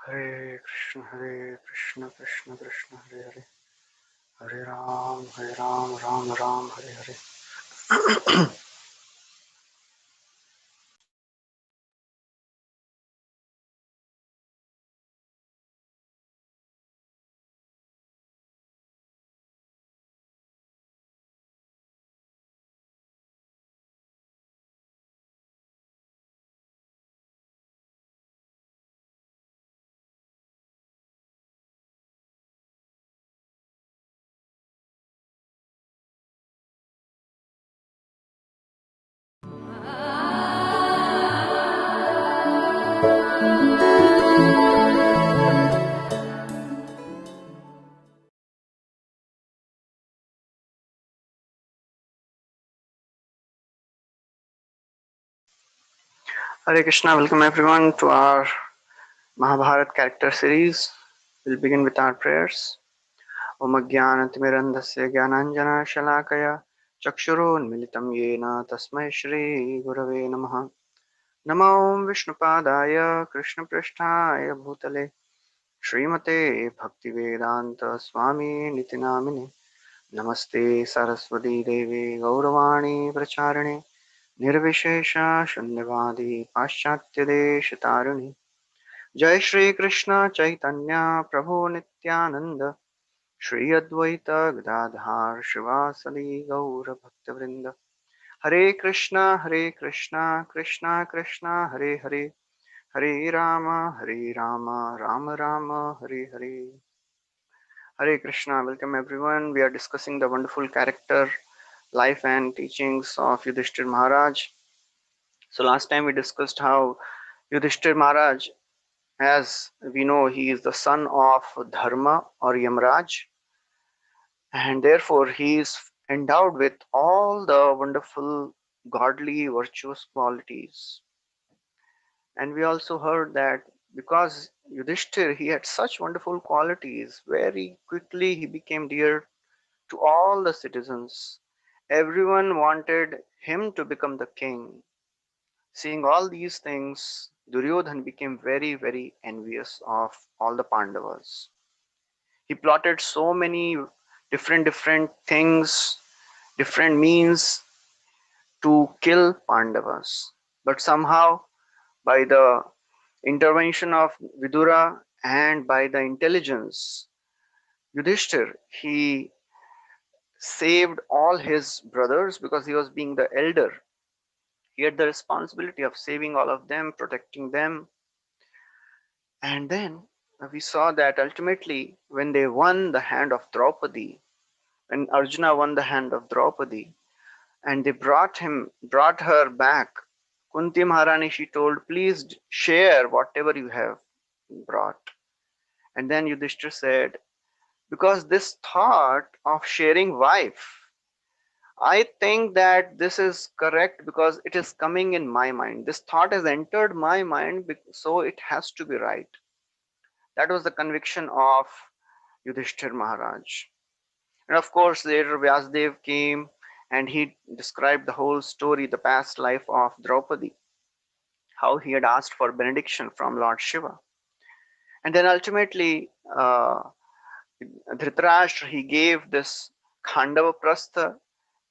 Hare Krishna, Krishna Krishna, Hare Hare, Hare Ram, Ram Ram, Hare Hare. Hare Krishna, welcome everyone to our Mahabharata character series. We'll begin with our prayers. Om Ajnanatimirandhasya Jnananjana Shalakaya Chakshurunmilitam Yena Tasmai Shri Gurave Namaha. Namo Vishnupadaya Krishna Prishtaya Bhutale Srimate Bhaktivedanta Swami Nitinamine Namaste Saraswati Devi Gauravani Pracharine Nirvishesha Shunyavadi Paschatya Deshataruni Jai Shri Krishna Chaitanya Prabhu Nityananda Shri Advaita Gadadhar Shivasali Gaura Bhaktavrinda Hare Krishna Krishna Krishna Hare Hare Hare Rama Rama Rama Hare Hare. Hare Krishna, welcome everyone. We are discussing the wonderful character, life, and teachings of Yudhishthira Maharaj. So, last time we discussed how Yudhishthira Maharaj, as we know, he is the son of Dharma or Yamraj, and therefore he is endowed with all the wonderful, godly, virtuous qualities. And we also heard that because Yudhishthir, he had such wonderful qualities, very quickly he became dear to all the citizens. Everyone wanted him to become the king. Seeing all these things, Duryodhan became very, very envious of all the Pandavas. He plotted so many different things, different means to kill Pandavas. But somehow, by the intervention of Vidura and by the intelligence, Yudhishthir, he saved all his brothers because he was being the elder. He had the responsibility of saving all of them, protecting them. And then we saw that ultimately, when they won the hand of Draupadi, when Arjuna won the hand of Draupadi, and they brought her back, Kunti Maharani, she told, please share whatever you have brought. And then Yudhishthir said, because this thought of sharing wife, I think that this is correct because it is coming in my mind. This thought has entered my mind, so it has to be right. That was the conviction of Yudhishthir Maharaj. And of course, later Vyasdev came and he described the whole story, the past life of Draupadi, how he had asked for benediction from Lord Shiva. And then ultimately, Dhritarashtra, he gave this Khandava Prastha,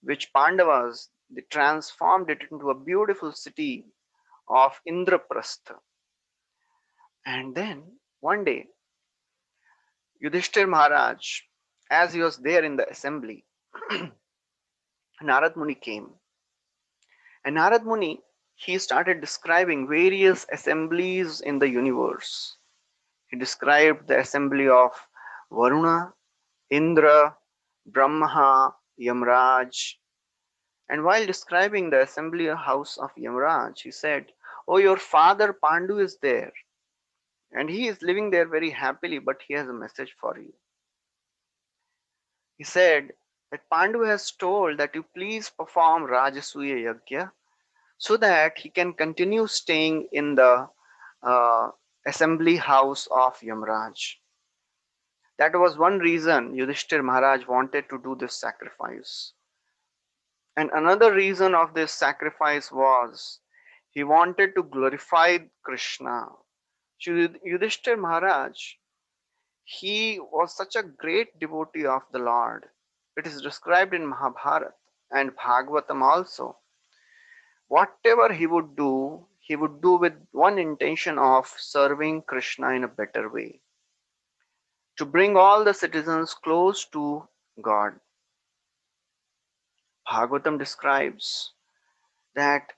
which Pandavas, they transformed it into a beautiful city of Indraprastha. And then one day, Yudhishthir Maharaj, as he was there in the assembly, Narad Muni came. And Narad Muni, he started describing various assemblies in the universe. He described the assembly of Varuna, Indra, Brahma, Yamraj. And while describing the assembly house of Yamraj, he said, oh, your father Pandu is there. And he is living there very happily, but he has a message for you. He said that Pandu has told that you please perform Rajasuya Yagya so that he can continue staying in the uh, assembly house of Yamraj. That was one reason Yudhishthir Maharaj wanted to do this sacrifice. And another reason of this sacrifice was he wanted to glorify Krishna. Yudhishthir Maharaj, he was such a great devotee of the Lord. It is described in Mahabharata and Bhagavatam also. Whatever he would do with one intention of serving Krishna in a better way, to bring all the citizens close to God. Bhagavatam describes that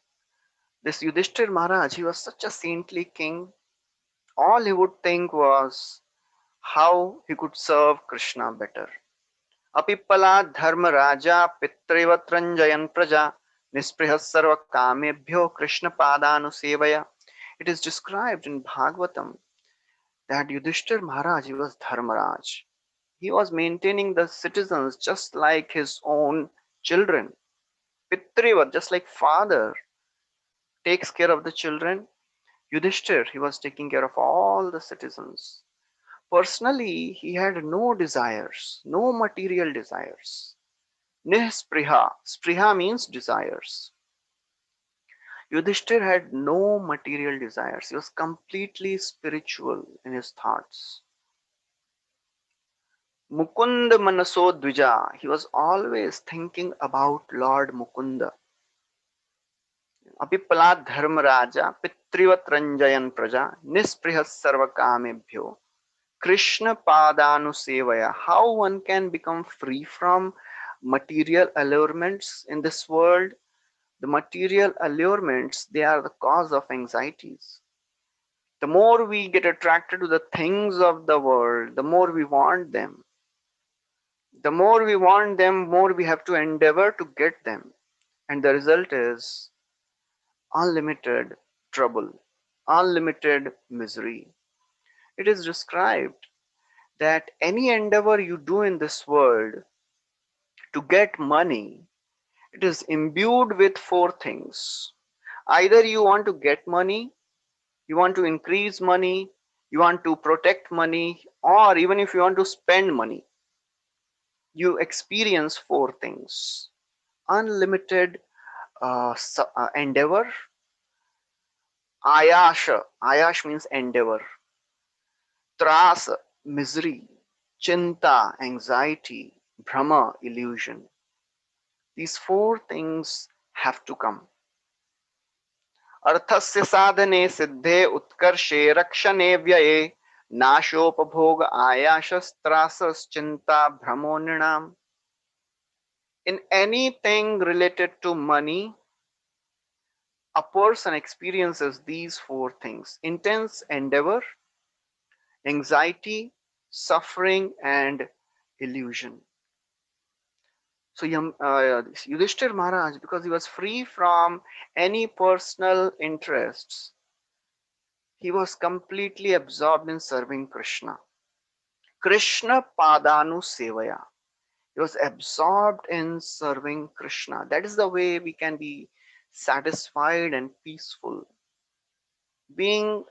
this Yudhishthir Maharaj, he was such a saintly king. All he would think was how he could serve Krishna better. Apipala dharma raja pitrivat ranjayan praja nisprihas sarva kamebhyo Krishna padanu sevaya. It is described in Bhagavatam that Yudhishthir Maharaj, he was Dharmaraj. He was maintaining the citizens just like his own children. Pitrivat, just like father takes care of the children, Yudhishthir, he was taking care of all the citizens. Personally, he had no desires, no material desires. Nispriha. Spriha means desires. Yudhishthir had no material desires. He was completely spiritual in his thoughts. Mukunda Manaso Dvija. He was always thinking about Lord Mukunda. Apipala Dharmaraja Pitrivat Ranjayan Praja Nisprihas Sarva Kamebhyo Krishna Padanu Sevaya. How one can become free from material allurements in this world? The material allurements, they are the cause of anxieties. The more we get attracted to the things of the world, the more we want them. The more we want them, more we have to endeavor to get them. And the result is unlimited trouble, unlimited misery. It is described that any endeavor you do in this world to get money, it is imbued with four things. Either you want to get money, you want to increase money, you want to protect money, or even if you want to spend money, you experience four things: unlimited endeavor, ayasha, ayash means endeavor, tras, misery, chinta, anxiety, brahma, illusion. These four things have to come. अर्थस्य साधने सिद्धे उत्कर्षे रक्षणे व्यये नाशोपभोग आयासस्त्रासश्चिंता Brahmo नृणाम. In anything related to money, a person experiences these four things: intense endeavor, anxiety, suffering, and illusion. So Yudhishthir Maharaj, because he was free from any personal interests, he was completely absorbed in serving Krishna. Krishna Padanu Sevaya. He was absorbed in serving Krishna. That is the way we can be satisfied and peaceful. Being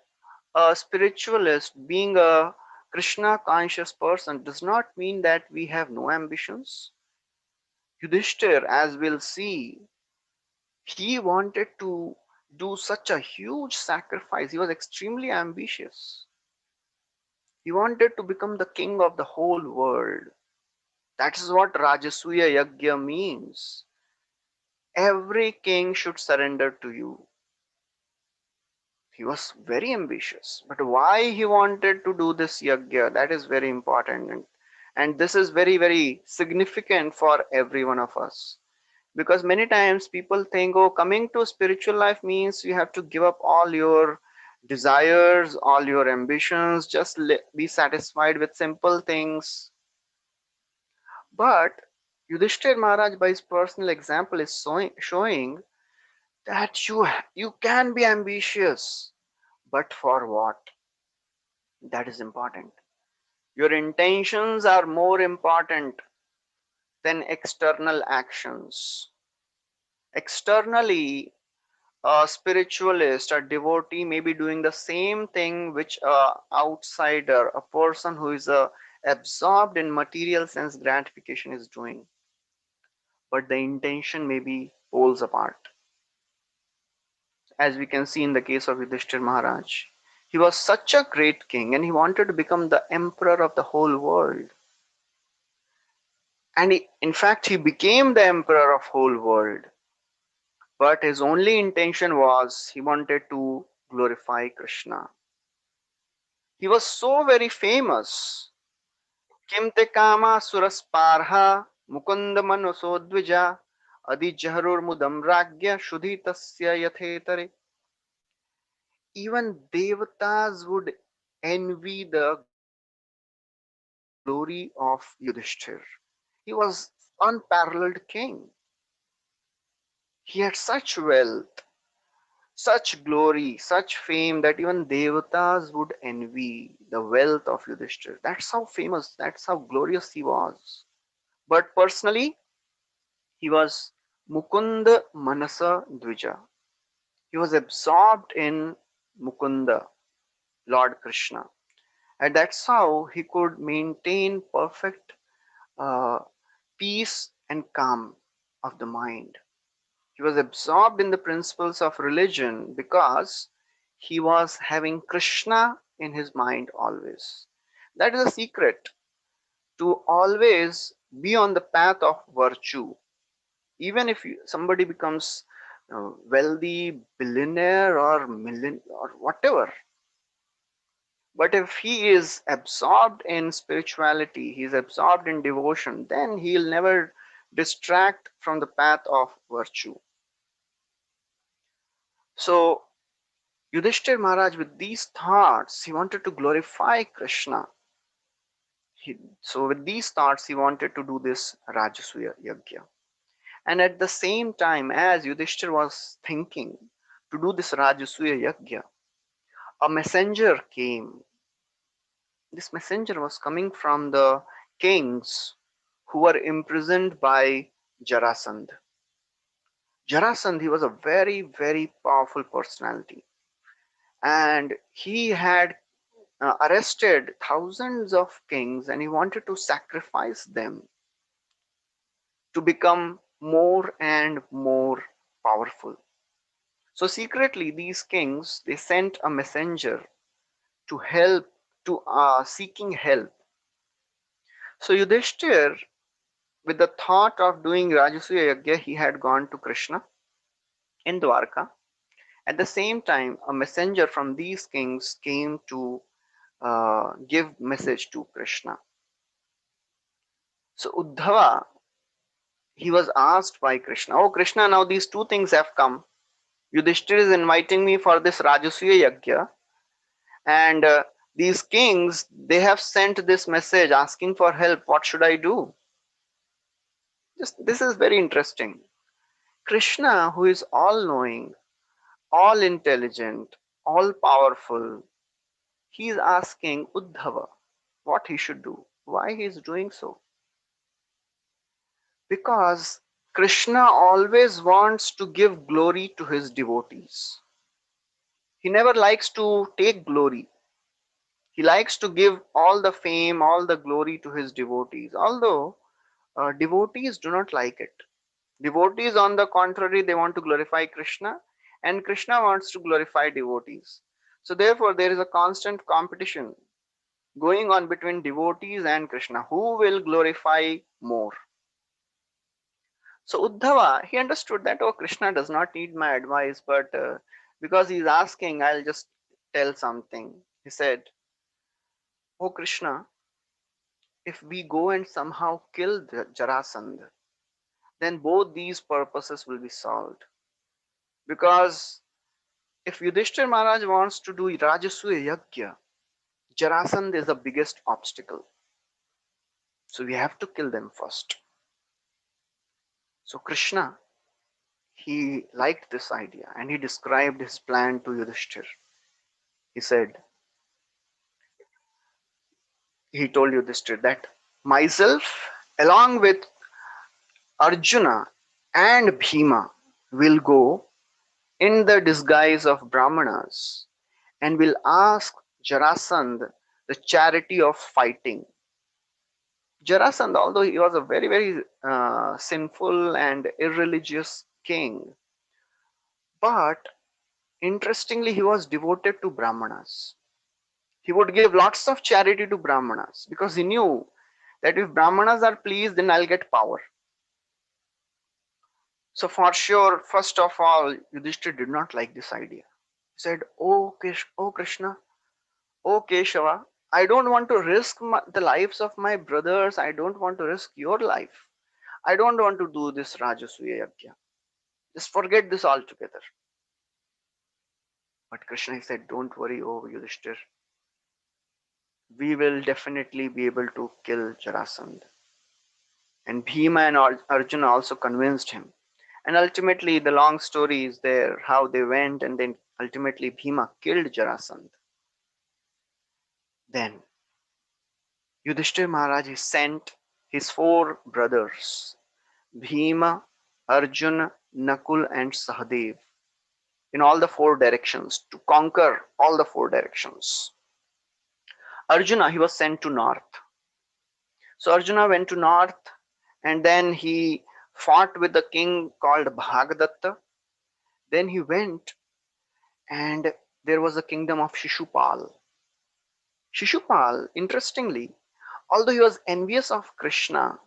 a spiritualist, being a Krishna conscious person does not mean that we have no ambitions. Yudhishthir, as we'll see, he wanted to do such a huge sacrifice. He was extremely ambitious. He wanted to become the king of the whole world. That is what Rajasuya Yagya means. Every king should surrender to you. He was very ambitious. But why he wanted to do this yagya, that is very important. And this is very, very significant for every one of us. Because many times people think, oh, coming to spiritual life means you have to give up all your desires, all your ambitions, just be satisfied with simple things. But Yudhishthir Maharaj, by his personal example, is showing that you can be ambitious, but for what? That is important. Your intentions are more important than external actions. Externally, a spiritualist, a devotee may be doing the same thing which a outsider, a person who is absorbed in material sense gratification is doing, but the intention may be poles apart. As we can see in the case of Yudhishthir Maharaj, He was such a great king and he wanted to become the emperor of the whole world. And in fact, he became the emperor of whole world. But his only intention was he wanted to glorify Krishna. He was so very famous. Kim te kama surasparha mukunda manusodvija adi jaharur mudam ragya shudhitasya yathetare. Even devatas would envy the glory of Yudhishthir. He was unparalleled king. He had such wealth, such glory, such fame that even devatas would envy the wealth of Yudhishthir. That's how famous, that's how glorious he was. But personally, he was Mukunda Manasa Dvija. He was absorbed in Mukunda, Lord Krishna. And that's how he could maintain perfect uh, peace and calm of the mind. He was absorbed in the principles of religion because he was having Krishna in his mind always. That is a secret to always be on the path of virtue. Even if somebody becomes wealthy, billionaire, or million, or whatever, but if he is absorbed in spirituality, he is absorbed in devotion, then he'll never distract from the path of virtue. So Yudhishthir Maharaj, with these thoughts, he wanted to glorify Krishna. So with these thoughts, he wanted to do this Rajasuya Yajna. And at the same time, as Yudhishthir was thinking to do this Rajasuya Yajna, a messenger came. This messenger was coming from the kings who were imprisoned by Jarasandh. Jarasandh, he was a very, very powerful personality. And he had arrested thousands of kings and he wanted to sacrifice them to become more and more powerful. So secretly, these kings they sent a messenger to help to seeking help. So Yudhishthir, with the thought of doing Rajasuya Yajna, he had gone to Krishna in Dwarka. At the same time, a messenger from these kings came to give message to Krishna. So Uddhava, he was asked by Krishna, "Oh Krishna, now these two things have come. Yudhishthir is inviting me for this Rajasuya Yajna, and these kings they have sent this message asking for help. What should I do?" Just this is very interesting. Krishna, who is all knowing, all intelligent, all powerful, he is asking Uddhava what he should do. Why he is doing so? Because Krishna always wants to give glory to his devotees. He never likes to take glory. He likes to give all the fame, all the glory to his devotees. Although devotees do not like it. Devotees, on the contrary, they want to glorify Krishna, and Krishna wants to glorify devotees. So, therefore, there is a constant competition going on between devotees and Krishna. Who will glorify more? So Uddhava, he understood that, oh, Krishna does not need my advice, but because he's asking, I'll just tell something. He said, "Oh, Krishna, if we go and somehow kill Jarasandh, then both these purposes will be solved. Because if Yudhishthir Maharaj wants to do Rajasuya Yajna, Jarasandh is the biggest obstacle. So we have to kill them first." So Krishna, he liked this idea and he described his plan to Yudhishthir. He said, he told Yudhishthir that myself, along with Arjuna and Bhima, will go in the disguise of Brahmanas and will ask Jarasandh the charity of fighting. Jarasandh, although he was a very, very sinful and irreligious king, but interestingly, he was devoted to Brahmanas. He would give lots of charity to Brahmanas because he knew that if Brahmanas are pleased, then I'll get power. So for sure, first of all, Yudhishthira did not like this idea. He said, "Oh Krishna, oh Keshava, I don't want to risk the lives of my brothers. I don't want to risk your life. I don't want to do this Rajasuya Yajna. Just forget this altogether." But Krishna said, "Don't worry, oh Yudhishthira. We will definitely be able to kill Jarasandha." And Bhima and Arjuna also convinced him. And ultimately, the long story is there how they went, and then ultimately Bhima killed Jarasandha. Then Yudhishthir Maharaj sent his four brothers, Bhima, Arjuna, Nakul, and Sahadev, in all the four directions to conquer all the four directions. Arjuna, he was sent to north. So Arjuna went to north, and then he fought with the king called Bhagadatta. Then he went, and there was a kingdom of Shishupal. Shishupal, interestingly, although he was envious of Krishna,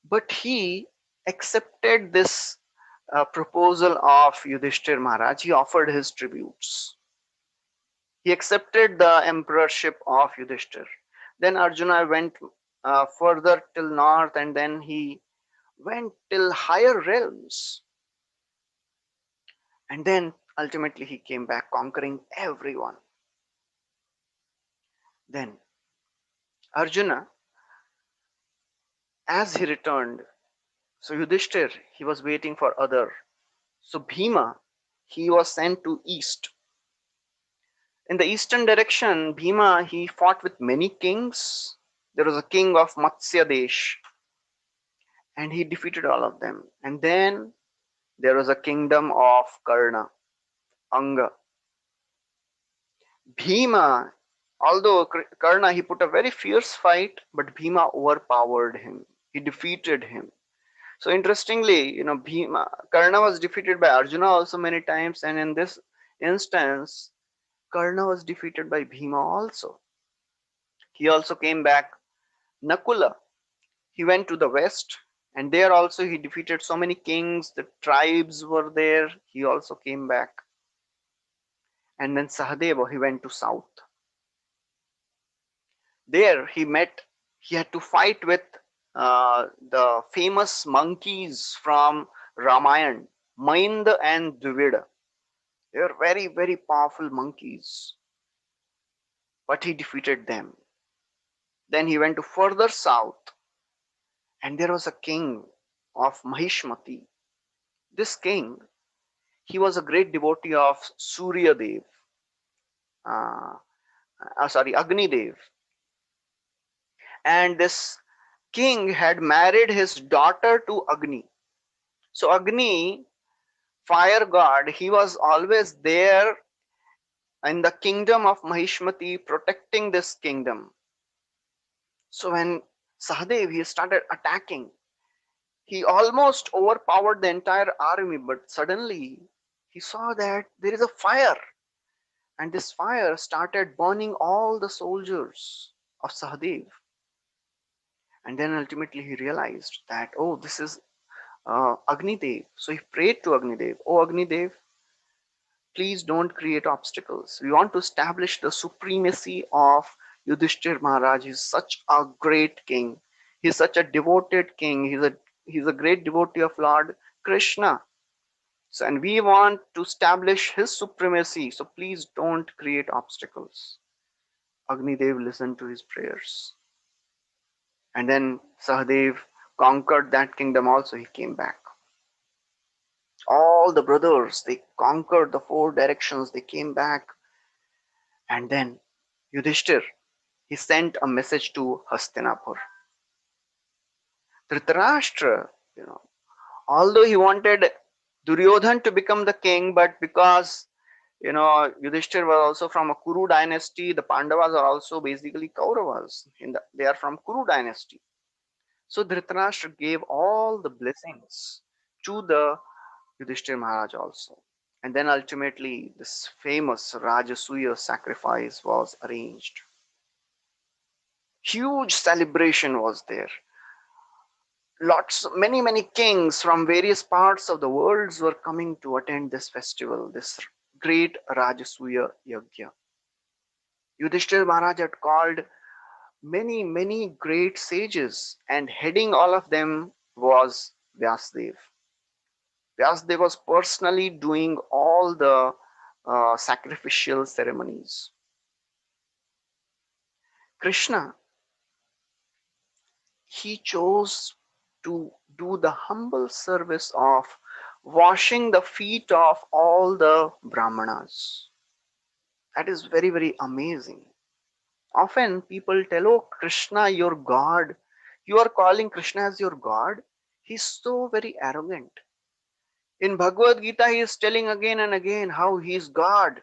but he accepted this proposal of Yudhishthir Maharaj. He offered his tributes. He accepted the emperorship of Yudhishthir. Then Arjuna went further till north, and then he went till higher realms. And then ultimately he came back conquering everyone. Then Arjuna, as he returned, so Yudhishthir, he was waiting for other. So Bhima, he was sent to east. In the eastern direction, Bhima, he fought with many kings. There was a king of Matsya Desh, and he defeated all of them. And then there was a kingdom of Karna, Anga. Bhima, although Karna, he put a very fierce fight, but Bhima overpowered him. He defeated him. So interestingly, Bhima, Karna was defeated by Arjuna also many times, and in this instance, Karna was defeated by Bhima also. He also came back. Nakula, he went to the west, and there also he defeated so many kings, the tribes were there. He also came back. And then Sahadeva, he went to south. There he had to fight with the famous monkeys from Ramayana, Mainda and Dvivida. They were very, very powerful monkeys, but he defeated them. Then he went to further south, and there was a king of Mahishmati. This king, he was a great devotee of Surya Dev, uh, Agni Dev. And this king had married his daughter to Agni. So Agni, fire god, he was always there in the kingdom of Mahishmati protecting this kingdom. So when Sahadev, he started attacking, he almost overpowered the entire army, but suddenly he saw that there is a fire, and this fire started burning all the soldiers of Sahadev. And then ultimately he realized that, oh, this is Agni Dev. So he prayed to Agni Dev, oh Agni Dev, please don't create obstacles. We want to establish the supremacy of Yudhishthir Maharaj. He's such a great king. He's such a devoted king. He's a great devotee of Lord Krishna. So, and we want to establish his supremacy. So please don't create obstacles. Agni Dev listened to his prayers. And then Sahadev conquered that kingdom also. He came back. All the brothers, they conquered the four directions. They came back. And then Yudhishthir, he sent a message to Hastinapur. Dhritarashtra, although he wanted Duryodhan to become the king, but because Yudhishthir was also from a Kuru dynasty, the Pandavas are also basically Kauravas. They are from Kuru dynasty. So Dhritarashtra gave all the blessings to the Yudhishthir Maharaj also. And then ultimately, this famous Rajasuya sacrifice was arranged. Huge celebration was there. Many kings from various parts of the world were coming to attend this festival, this great Rajasuya Yajna. Yudhishthira Maharaj had called many great sages, and heading all of them was Vyasdev. Vyasdev was personally doing all the sacrificial ceremonies. Krishna, he chose to do the humble service of washing the feet of all the Brahmanas. That is very amazing. Often people tell, oh, Krishna, your God. You are calling Krishna as your God. He's so very arrogant. In Bhagavad Gita, he is telling again and again how he is God.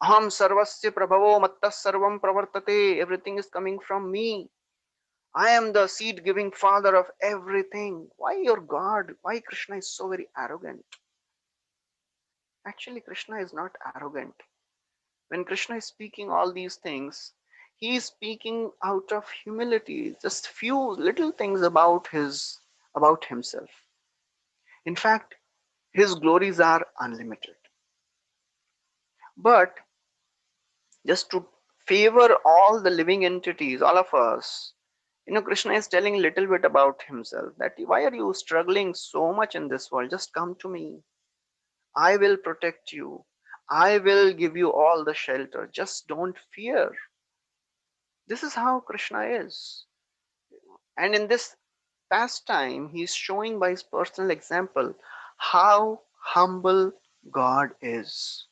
Aham sarvasya prabhavo mattas sarvam pravartate. Everything is coming from me. I am the seed giving father of everything. Why your God? Why Krishna is so very arrogant? Actually, Krishna is not arrogant. When Krishna is speaking all these things, he is speaking out of humility, just few little things about himself. In fact, his glories are unlimited. But just to favor all the living entities, all of us, Krishna is telling a little bit about himself, that why are you struggling so much in this world? Just come to me. I will protect you. I will give you all the shelter. Just don't fear. This is how Krishna is. And in this pastime, he is showing by his personal example how humble God is.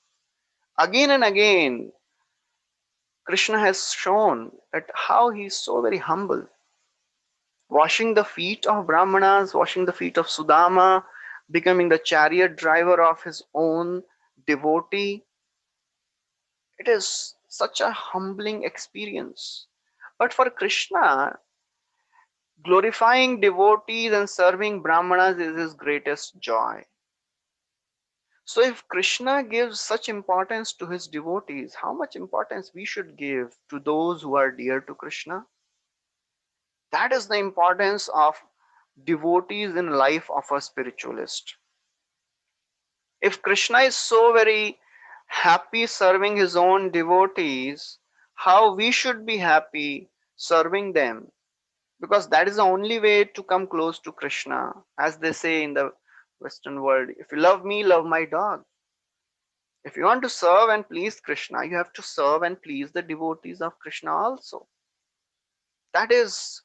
Again and again, Krishna has shown that how he is so very humble. Washing the feet of Brahmanas, washing the feet of Sudama, becoming the chariot driver of his own devotee. It is such a humbling experience. But for Krishna, glorifying devotees and serving Brahmanas is his greatest joy. So if Krishna gives such importance to his devotees, how much importance we should give to those who are dear to Krishna? That is the importance of devotees in life of a spiritualist. If Krishna is so very happy serving his own devotees, how we should be happy serving them, because that is the only way to come close to Krishna. As they say in the Western world, if you love me, love my dog. If you want to serve and please Krishna, you have to serve and please the devotees of Krishna also. That is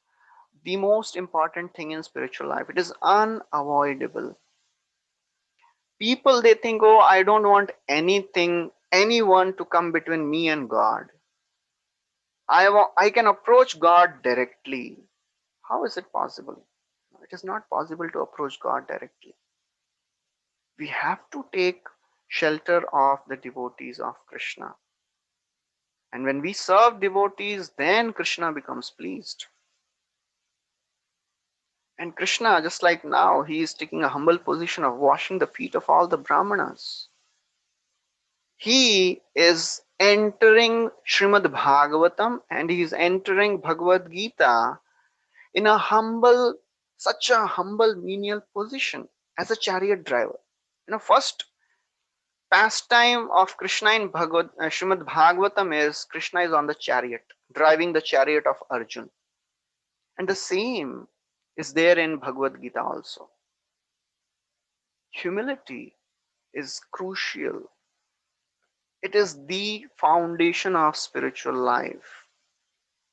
the most important thing in spiritual life. It is unavoidable. People, they think, oh, I don't want anyone to come between me and God. I can approach God directly. How is it possible? It is not possible to approach God directly. We have to take shelter of the devotees of Krishna. And when we serve devotees, then Krishna becomes pleased. And Krishna, just like now, he is taking a humble position of washing the feet of all the Brahmanas. He is entering Srimad Bhagavatam and he is entering Bhagavad Gita in such a humble menial position as a chariot driver. First pastime of Krishna in Srimad Bhagavatam is Krishna is on the chariot, driving the chariot of Arjun. And the same is there in Bhagavad Gita also. Humility is crucial. It is the foundation of spiritual life.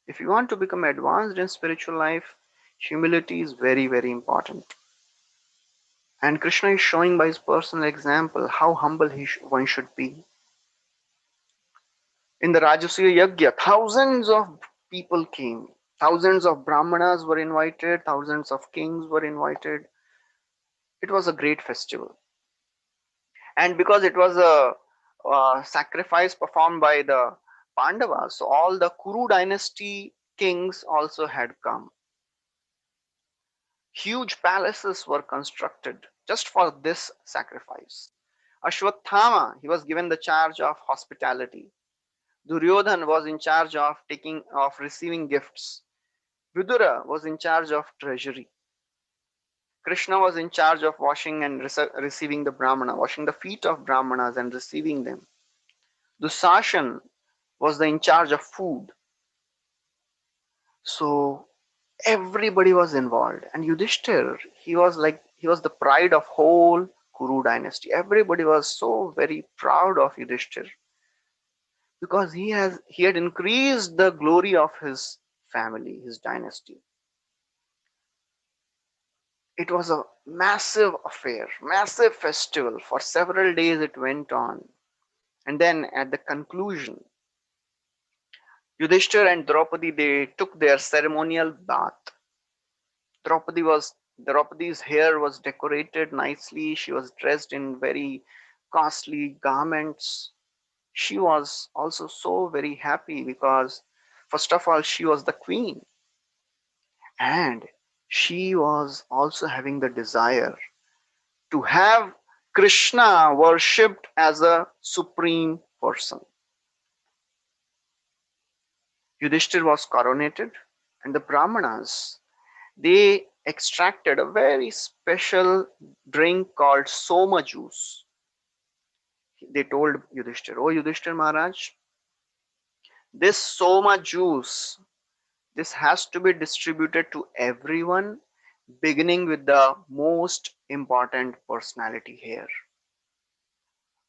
If you want to become advanced in spiritual life, humility is very important. And Krishna is showing by his personal example how humble one should be. In the Rajasuya Yajna, thousands of people came. Thousands of Brahmanas were invited, thousands of kings were invited. It was a great festival. And because it was a sacrifice performed by the Pandavas, so all the Kuru dynasty kings also had come. Huge palaces were constructed just for this sacrifice. Ashwathama, he was given the charge of hospitality. Duryodhan was in charge of receiving gifts. Vidura was in charge of treasury. Krishna was in charge of washing and receiving the Brahmana, washing the feet of Brahmanas and receiving them. Dusashan was in charge of food. So everybody was involved. And Yudhishthir, he was the pride of whole Kuru dynasty. Everybody was so very proud of Yudhishthir because he had increased the glory of his family, his dynasty. It was a massive affair, massive festival. For several days it went on. And then at the conclusion, Yudhishthir and Draupadi, they took their ceremonial bath. Draupadi's hair was decorated nicely. She was dressed in very costly garments. She was also so very happy because, first of all, she was the queen, and she was also having the desire to have Krishna worshipped as a supreme person. Yudhishthir was coronated, and the Brahmanas, they extracted a very special drink called soma juice. They told Yudhishthir, "Oh Yudhishthir Maharaj, this soma juice, this has to be distributed to everyone, beginning with the most important personality here.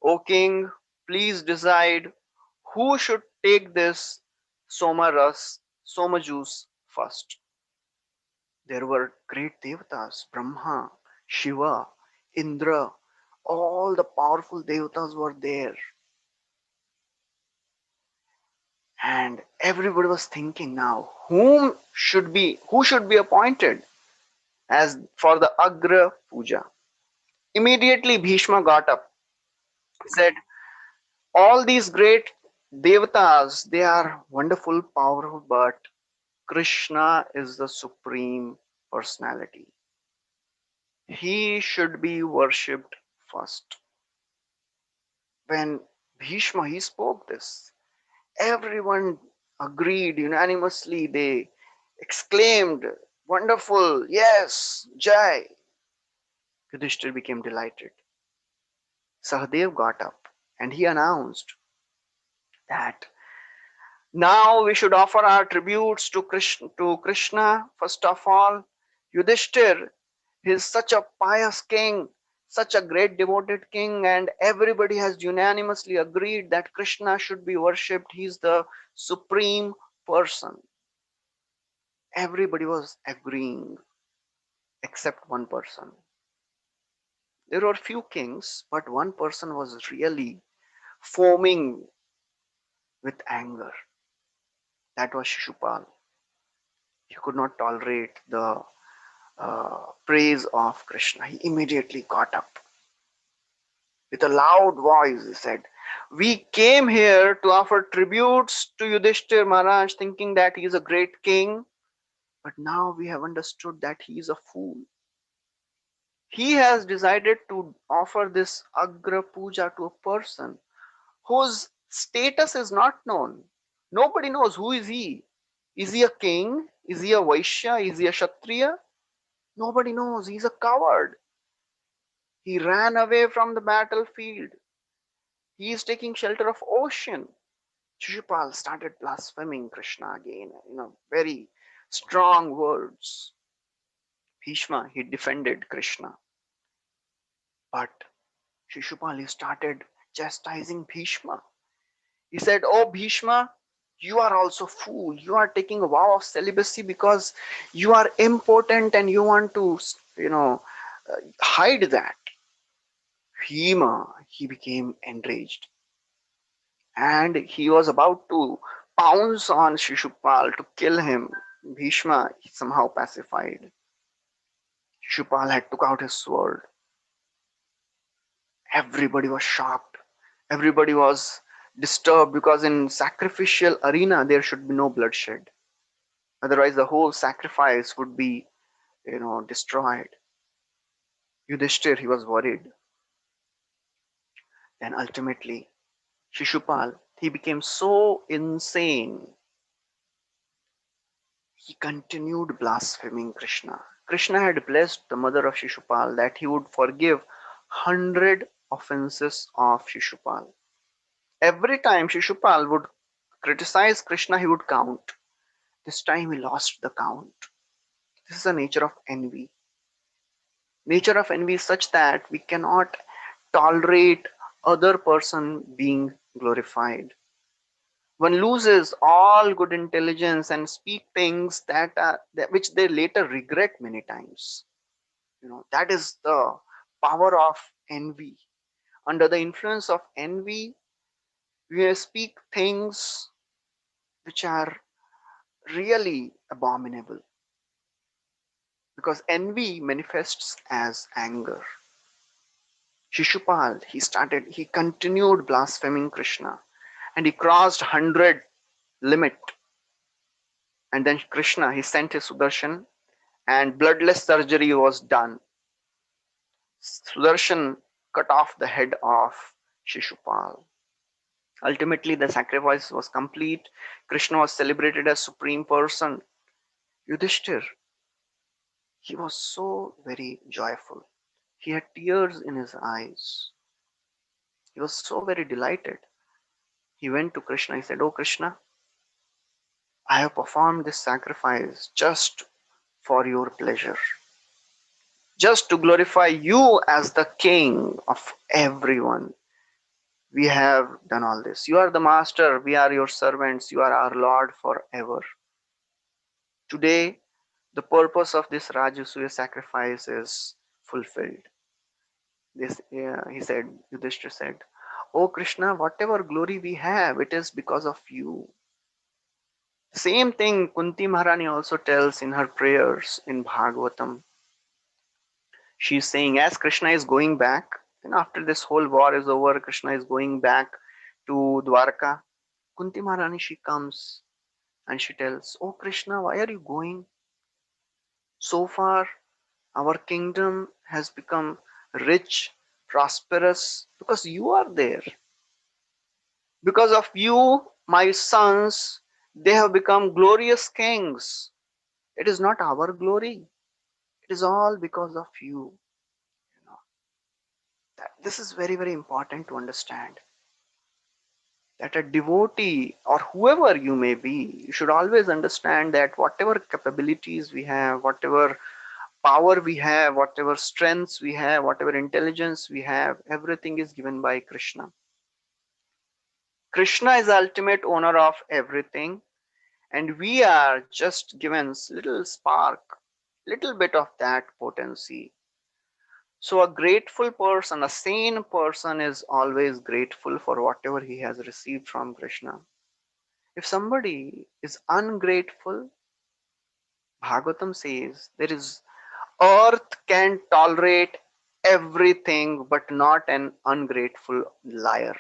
O king, please decide who should take this soma juice first." There were great devatas, Brahma, Shiva, Indra, all the powerful devatas were there. And everybody was thinking now, who should be appointed as for the Agra Puja. Immediately Bhishma got up, said, all these great devatas, they are wonderful, powerful, but Krishna is the supreme personality. He should be worshipped first. When Bhishma he spoke this, everyone agreed unanimously. They exclaimed, "Wonderful! Yes, Jai!" Yudhishthir became delighted. Sahadev got up and he announced that now we should offer our tributes to Krishna. First of all, Yudhishthir, he is such a pious king, such a great devoted king, and everybody has unanimously agreed that Krishna should be worshipped. He is the supreme person. Everybody was agreeing except one person. There were few kings, but one person was really foaming with anger. That was Shishupal. He could not tolerate the praise of Krishna. He immediately got up. With a loud voice, he said, "We came here to offer tributes to Yudhishthir Maharaj, thinking that he is a great king, but now we have understood that he is a fool. He has decided to offer this Agra Puja to a person whose status is not known. Nobody knows who is he. Is he a king? Is he a Vaishya? Is he a Kshatriya? Nobody knows. He's a coward. He ran away from the battlefield. He is taking shelter of ocean." Shishupal started blaspheming Krishna again, very strong words. Bhishma, he defended Krishna. But Shishupal, he started chastising Bhishma. He said, "Oh Bhishma, you are also fool. You are taking a vow of celibacy because you are important and you want to, hide that." Bhima, he became enraged and he was about to pounce on Shishupal to kill him. Bhishma somehow pacified. Shishupal had took out his sword. Everybody was shocked. Everybody was disturbed because in sacrificial arena there should be no bloodshed. Otherwise the whole sacrifice would be, destroyed. Yudhishthir, he was worried. Then ultimately, Shishupal, he became so insane, he continued blaspheming Krishna. Krishna had blessed the mother of Shishupal that he would forgive 100 offenses of Shishupal. Every time Shishupal would criticize Krishna, he would count. This time he lost the count. This is the nature of envy. Nature of envy is such that we cannot tolerate other person being glorified. One loses all good intelligence and speak things that which they later regret many times. That is the power of envy. Under the influence of envy, we speak things which are really abominable, because envy manifests as anger. Shishupal, he continued blaspheming Krishna, and he crossed 100 limit. And then Krishna, he sent his Sudarshan, and bloodless surgery was done. Sudarshan cut off the head of Shishupal. Ultimately, the sacrifice was complete. Krishna was celebrated as supreme person. Yudhishthira, he was so very joyful. He had tears in his eyes. He was so very delighted. He went to Krishna. He said, "Oh Krishna, I have performed this sacrifice just for your pleasure, just to glorify you as the king of everyone. We have done all this. You are the master, we are your servants, you are our Lord forever. Today, the purpose of this Rajasuya sacrifice is fulfilled." He said, Yudhishthira said, "Oh Krishna, whatever glory we have, it is because of you." Same thing Kunti Maharani also tells in her prayers in Bhagavatam. She's saying, as Krishna is going back, and after this whole war is over, Krishna is going back to Dwarka. Kunti Maharani, she comes and she tells, "Oh Krishna, why are you going? So far, our kingdom has become rich, prosperous, because you are there. Because of you, my sons, they have become glorious kings. It is not our glory. It is all because of you." You know, this is very, very important to understand, that a devotee or whoever you may be, you should always understand that whatever capabilities we have, whatever power we have, whatever strengths we have, whatever intelligence we have, everything is given by Krishna. Krishna is the ultimate owner of everything, and we are just given little spark, little bit of that potency. So a grateful person, a sane person, is always grateful for whatever he has received from Krishna. If somebody is ungrateful, Bhagavatam says there is earth can tolerate everything but not an ungrateful liar.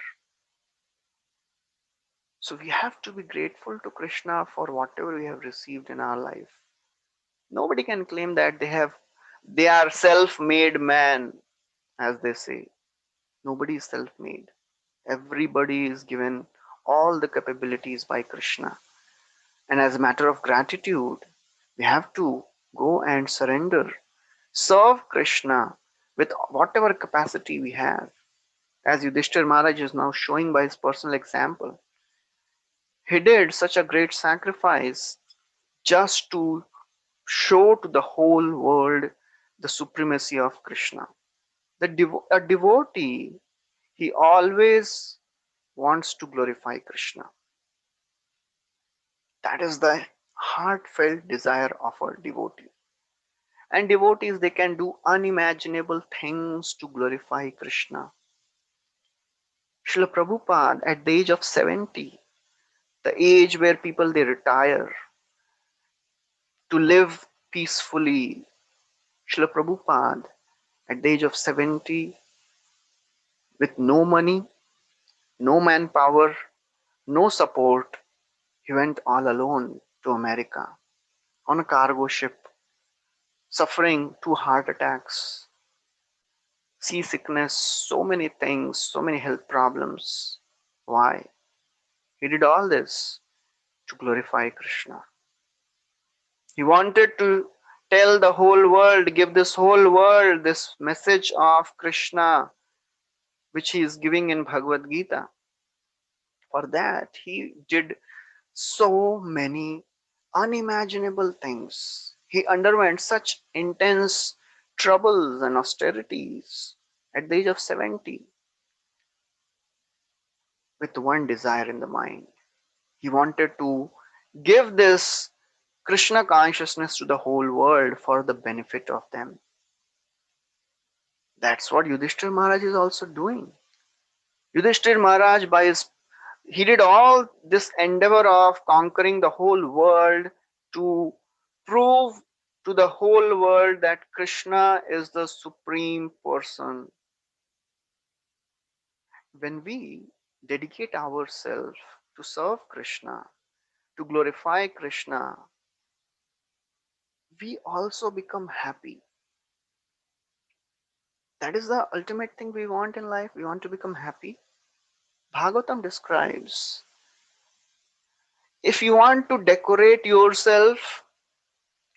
So we have to be grateful to Krishna for whatever we have received in our life. Nobody can claim that they are self-made man, as they say. Nobody is self-made. Everybody is given all the capabilities by Krishna. And as a matter of gratitude, we have to go and surrender, serve Krishna with whatever capacity we have. As Yudhishthira Maharaj is now showing by his personal example, he did such a great sacrifice just to show to the whole world the supremacy of Krishna. A devotee, he always wants to glorify Krishna. That is the heartfelt desire of a devotee. And devotees, they can do unimaginable things to glorify Krishna. Srila Prabhupada, at the age of 70, the age where people they retire to live peacefully, Srila Prabhupada, at the age of 70, with no money, no manpower, no support, he went all alone to America on a cargo ship, suffering 2 heart attacks, seasickness, so many things, so many health problems. Why? He did all this to glorify Krishna. He wanted to tell the whole world, give this whole world this message of Krishna, which he is giving in Bhagavad Gita. For that, he did so many unimaginable things. He underwent such intense troubles and austerities at the age of 70 with one desire in the mind. He wanted to give this Krishna consciousness to the whole world for the benefit of them. That's what Yudhishthira Maharaj is also doing. Yudhishthira Maharaj, he did all this endeavor of conquering the whole world to prove to the whole world that Krishna is the supreme person. When we dedicate ourselves to serve Krishna, to glorify Krishna, we also become happy. That is the ultimate thing we want in life. We want to become happy. Bhagavatam describes, if you want to decorate yourself,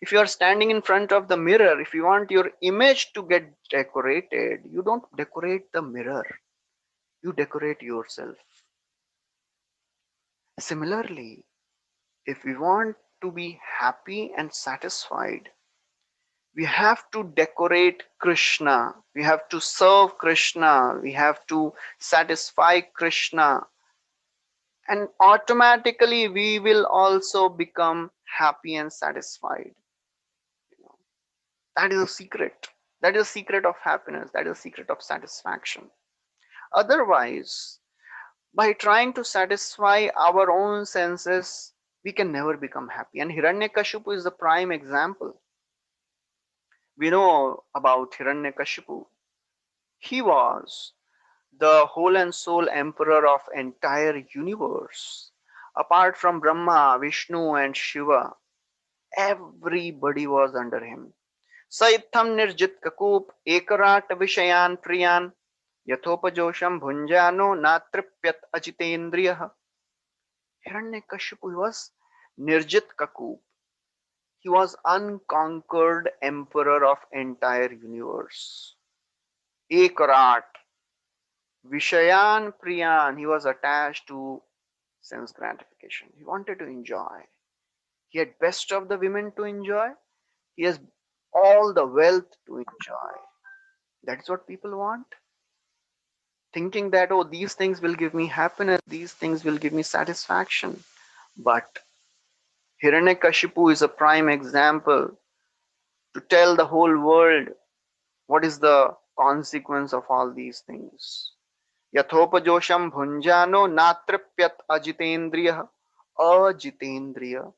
if you are standing in front of the mirror, if you want your image to get decorated, you don't decorate the mirror, you decorate yourself. Similarly, if we want to be happy and satisfied, we have to decorate Krishna, we have to serve Krishna, we have to satisfy Krishna, and automatically we will also become happy and satisfied. That is a secret. That is a secret of happiness. That is a secret of satisfaction. Otherwise, by trying to satisfy our own senses, we can never become happy. And Hiranyakashipu is the prime example. We know about Hiranyakashipu. He was the whole and soul emperor of entire universe. Apart from Brahma, Vishnu and Shiva, everybody was under him. Saitham nirjit kakup ekarat vishayan priyan yathopajosham bhunjano natripyat ajitendriyah. Hiranyakashipu was nirjit kakup. He was unconquered emperor of entire universe. Ekarat vishayan priyan. He was attached to sense gratification. He wanted to enjoy. He had best of the women to enjoy. He has all the wealth to enjoy. That's what people want. Thinking that, oh, these things will give me happiness, these things will give me satisfaction. But Hiranyakashipu is a prime example to tell the whole world what is the consequence of all these things. Yathopajosham bhunjano natripyat ajitendriya. Ajitendriya.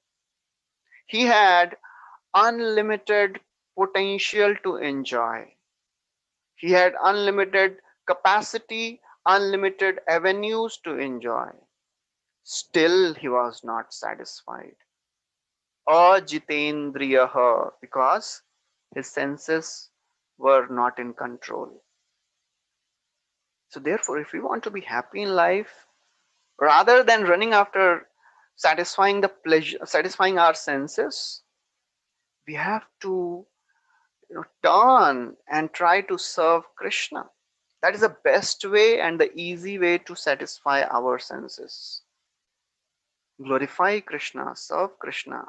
He had unlimited potential to enjoy. He had unlimited capacity, unlimited avenues to enjoy. Still, he was not satisfied. Ajitendriyaha, because his senses were not in control. So, therefore, if we want to be happy in life, rather than running after satisfying the pleasure, satisfying our senses, we have to turn and try to serve Krishna. That is the best way and the easy way to satisfy our senses. Glorify Krishna, serve Krishna,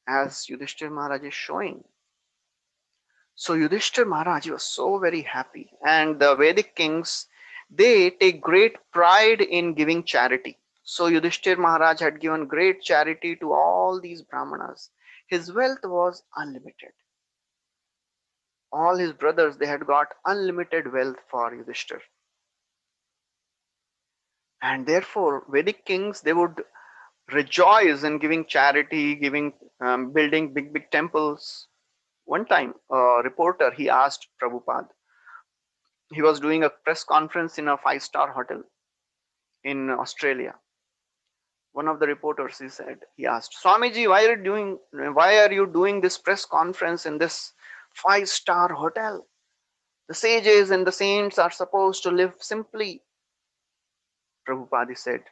as Yudhishthira Maharaj is showing. So Yudhishthira Maharaj was so very happy, and the Vedic kings, they take great pride in giving charity. So Yudhishthira Maharaj had given great charity to all these brahmanas. His wealth was unlimited. All his brothers, they had got unlimited wealth for Yudhishthira. And therefore, Vedic kings, they would rejoice in giving charity, building big temples. One time, a reporter, he asked Prabhupada, he was doing a press conference in a five-star hotel in Australia. One of the reporters, he asked, Swamiji, why are you doing this press conference in this five-star hotel? The sages and the saints are supposed to live simply. Prabhupada said,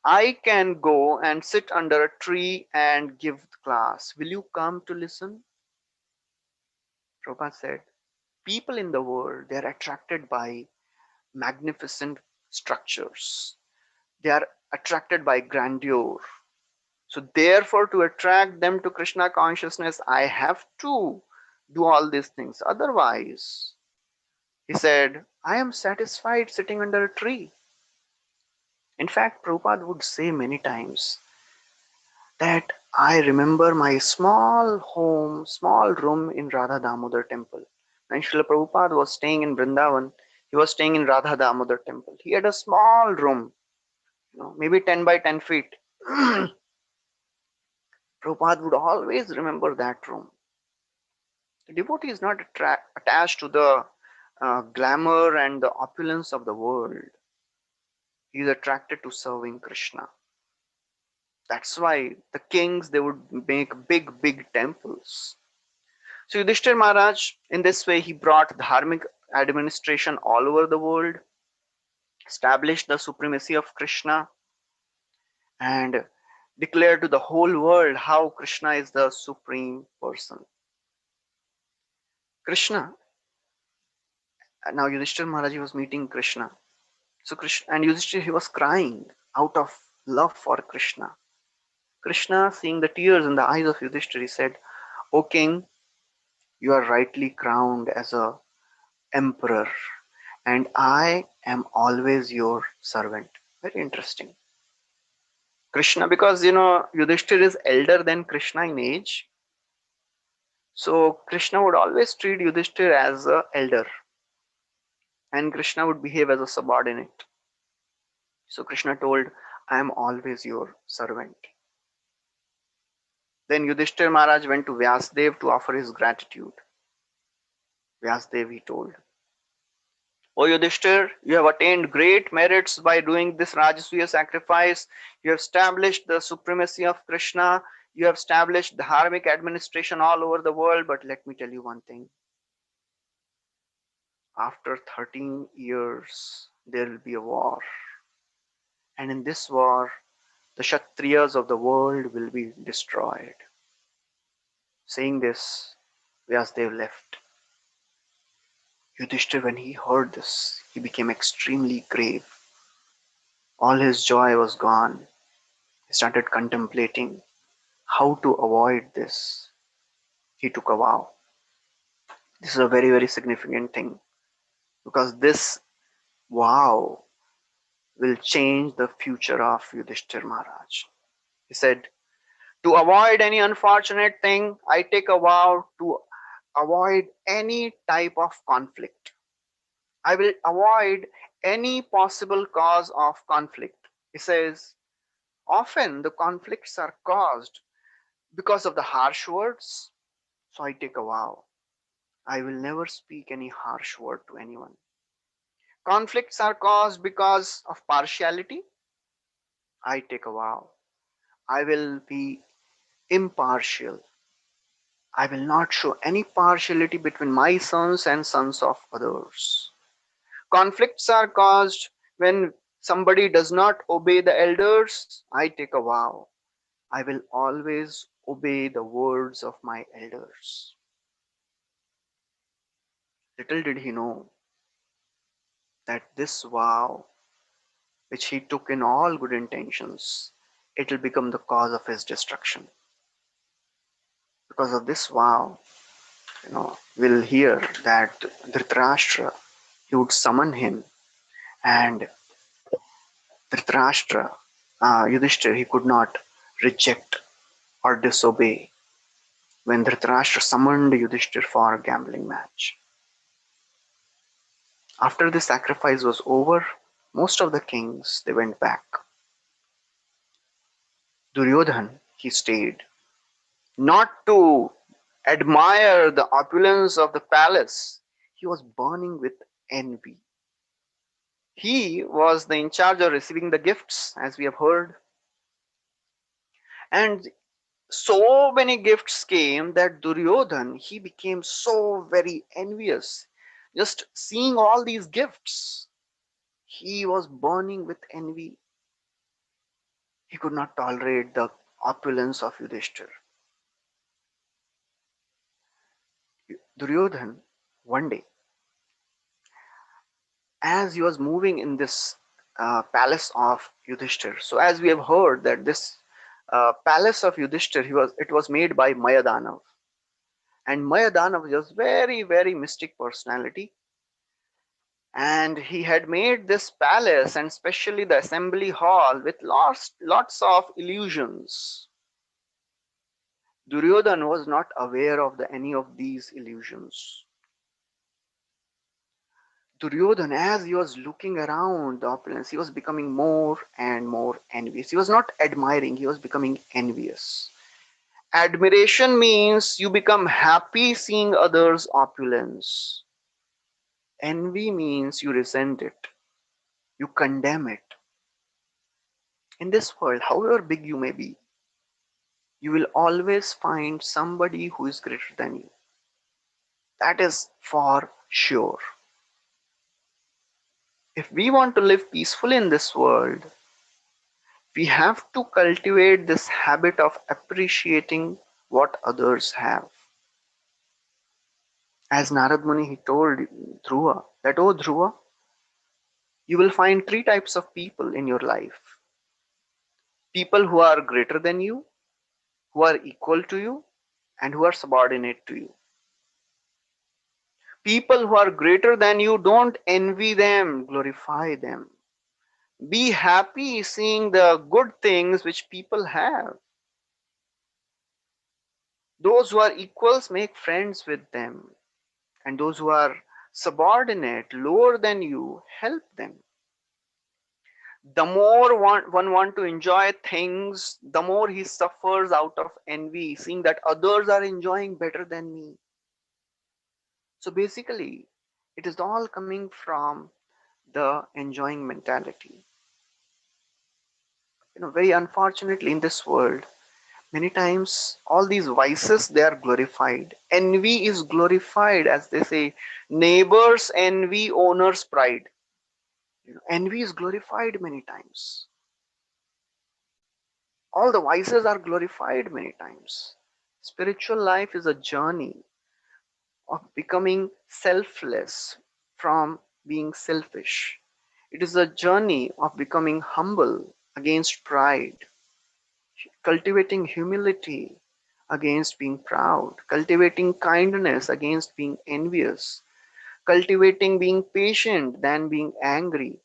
I can go and sit under a tree and give the class. Will you come to listen? Prabhupada said, people in the world, they are attracted by magnificent structures. They are attracted by grandeur. So therefore, to attract them to Krishna consciousness, I have to do all these things. Otherwise, he said, I am satisfied sitting under a tree. In fact, Prabhupada would say many times that I remember my small home, small room in Radha Damodar temple. When Srila Prabhupada was staying in Vrindavan, he was staying in Radha Damodar temple. He had a small room, maybe 10 by 10 feet. Prabhupada would always remember that room. The devotee is not attached to the glamour and the opulence of the world. He is attracted to serving Krishna. That's why the kings, they would make big temples. So Yudhishthir Maharaj, in this way, he brought dharmic administration all over the world, established the supremacy of Krishna, and declared to the whole world how Krishna is the supreme person. Krishna, now Yudhishthir Maharaj was meeting Krishna. So Krishna and Yudhishthir, he was crying out of love for Krishna. Krishna, seeing the tears in the eyes of Yudhishthir, he said, O king, you are rightly crowned as a emperor, and I am always your servant. Very interesting. Krishna, because Yudhishthir is elder than Krishna in age, so Krishna would always treat Yudhishthir as a elder, and Krishna would behave as a subordinate. So Krishna told, I am always your servant. Then Yudhishthir Maharaj went to Vyasdev to offer his gratitude. Vyasdev, he told, O Yudhishthir, you have attained great merits by doing this Rajasuya sacrifice. You have established the supremacy of Krishna. You have established dharmic administration all over the world. But let me tell you one thing. After 13 years, there will be a war. And in this war, the Kshatriyas of the world will be destroyed. Saying this, Vyasdev left. Yudhishthir, when he heard this, he became extremely grave. All his joy was gone. He started contemplating how to avoid this. He took a vow. This is a very significant thing because this vow will change the future of Yudhishthir Maharaj. He said, to avoid any unfortunate thing, I take a vow to avoid any type of conflict. I will avoid any possible cause of conflict. He says, often the conflicts are caused because of the harsh words. So I take a vow. I will never speak any harsh word to anyone. Conflicts are caused because of partiality. I take a vow. I will be impartial. I will not show any partiality between my sons and sons of others. Conflicts are caused when somebody does not obey the elders. I take a vow. I will always obey the words of my elders. Little did he know that this vow, which he took in all good intentions, it will become the cause of his destruction. Because of this vow, we'll hear that Dhritarashtra, he would summon him, and Dhritarashtra, Yudhishthira, he could not reject or disobey when Dhritarashtra summoned Yudhishthira for a gambling match. After the sacrifice was over, most of the kings, they went back. Duryodhan, he stayed, not to admire the opulence of the palace. He was burning with envy. He was in charge of receiving the gifts, as we have heard. And so many gifts came that Duryodhan, he became so very envious. Just seeing all these gifts, he was burning with envy. He could not tolerate the opulence of Yudhishthira. Duryodhan, one day, as he was moving in this palace of Yudhishthira, so as we have heard that this palace of Yudhishthira, it was made by Mayadanav. And Mayadanav was very, very mystic personality. And he had made this palace and especially the assembly hall with lots of illusions. Duryodhan was not aware of any of these illusions. Duryodhan, as he was looking around the opulence, he was becoming more and more envious. He was not admiring, he was becoming envious. Admiration means you become happy seeing others' opulence. Envy means you resent it, you condemn it. In this world, however big you may be, you will always find somebody who is greater than you. That is for sure. If we want to live peacefully in this world, we have to cultivate this habit of appreciating what others have. As Narad Muni, he told Dhruva that, oh Dhruva, you will find three types of people in your life. People who are greater than you, who are equal to you, and who are subordinate to you. People who are greater than you, don't envy them, glorify them. Be happy seeing the good things which people have. Those who are equals, make friends with them. And those who are subordinate, lower than you, help them. The more one want to enjoy things, the more he suffers out of envy, seeing that others are enjoying better than me. So basically, it is all coming from the enjoying mentality. Very unfortunately in this world, many times all these vices, they are glorified. Envy is glorified, as they say, neighbors envy, owner's pride. Envy is glorified many times. All the vices are glorified many times. Spiritual life is a journey of becoming selfless from being selfish. It is a journey of becoming humble against pride, cultivating humility against being proud, cultivating kindness against being envious, cultivating being patient than being angry.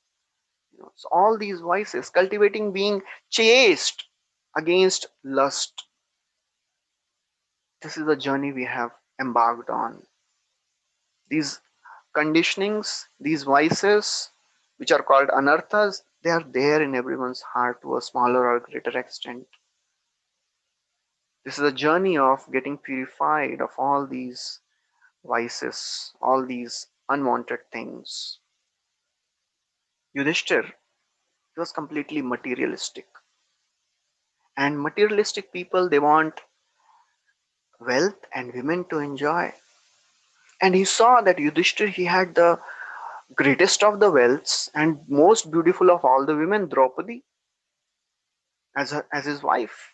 So all these vices, cultivating being chaste against lust. This is the journey we have embarked on. These conditionings, these vices, which are called anarthas, they are there in everyone's heart to a smaller or greater extent. This is a journey of getting purified of all these vices, all these unwanted things. Yudhishthir, he was completely materialistic. And materialistic people, they want wealth and women to enjoy. And he saw that Yudhishthir, he had the greatest of the wealths and most beautiful of all the women, Draupadi, as his wife.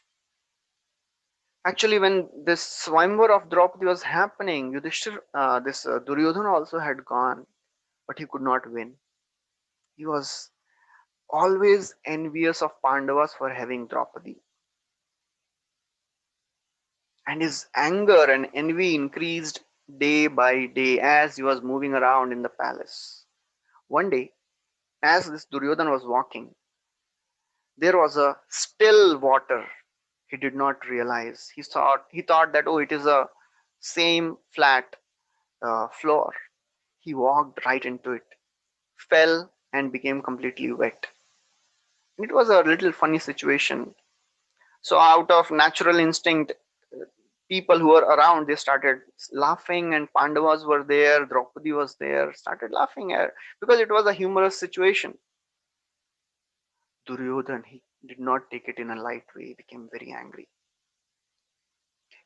Actually, when this Swayamvar of Draupadi was happening, Duryodhana also had gone, but he could not win. He was always envious of Pandavas for having Draupadi. And his anger and envy increased day by day as he was moving around in the palace. One day, as this Duryodhana was walking, there was a still water. He did not realize. He thought that, oh, it is a same flat floor. He walked right into it, fell, and became completely wet. It was a little funny situation. So, out of natural instinct, people who were around, they started laughing, and Pandavas were there, Draupadi was there, started laughing at, because it was a humorous situation. Duryodhan, he did not take it in a light way. He became very angry.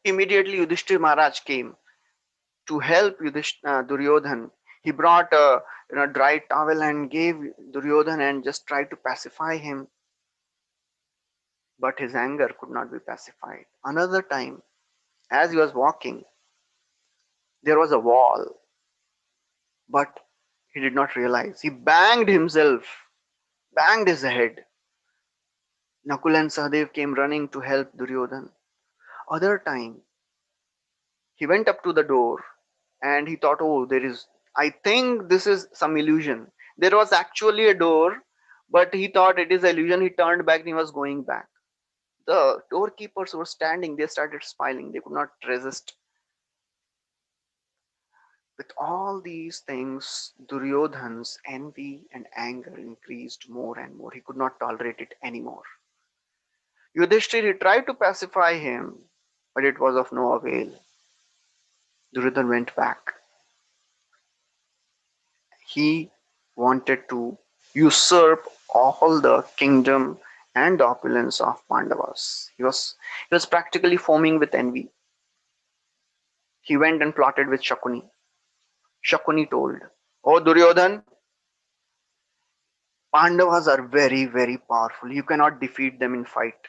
Immediately Yudhishthir Maharaj came to help Duryodhan. He brought a dry towel and gave Duryodhan and just tried to pacify him, but his anger could not be pacified. Another time, as he was walking, there was a wall, but he did not realize. He banged himself, banged his head. Nakul and Sahadev came running to help Duryodhan. Other time, he went up to the door and he thought, oh, I think this is some illusion. There was actually a door, but he thought it is illusion. He turned back and he was going back. The doorkeepers were standing, they started smiling. They could not resist. With all these things, Duryodhan's envy and anger increased more and more. He could not tolerate it anymore. Yudhishthira tried to pacify him, but it was of no avail. Duryodhan went back. He wanted to usurp all the kingdom and the opulence of Pandavas. He was practically foaming with envy. He went and plotted with Shakuni. Shakuni told, "Oh Duryodhan, Pandavas are very, very powerful. You cannot defeat them in fight.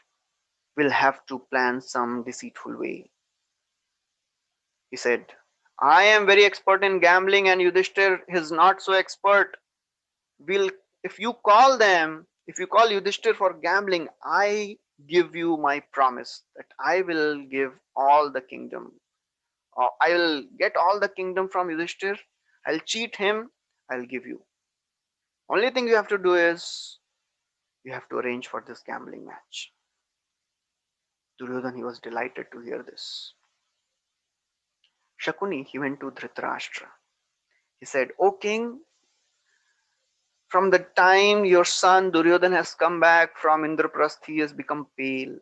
We'll have to plan some deceitful way." He said, "I am very expert in gambling and Yudhishthir is not so expert. Will if you call them, if you call Yudhishthir for gambling, I give you my promise that I will give all the kingdom. I will get all the kingdom from Yudhishthir. I'll cheat him. I'll give you. Only thing you have to do is you have to arrange for this gambling match." Duryodhan, he was delighted to hear this. Shakuni, he went to Dhritarashtra. He said, "O king, from the time your son Duryodhan has come back from Indraprasth, he has become pale.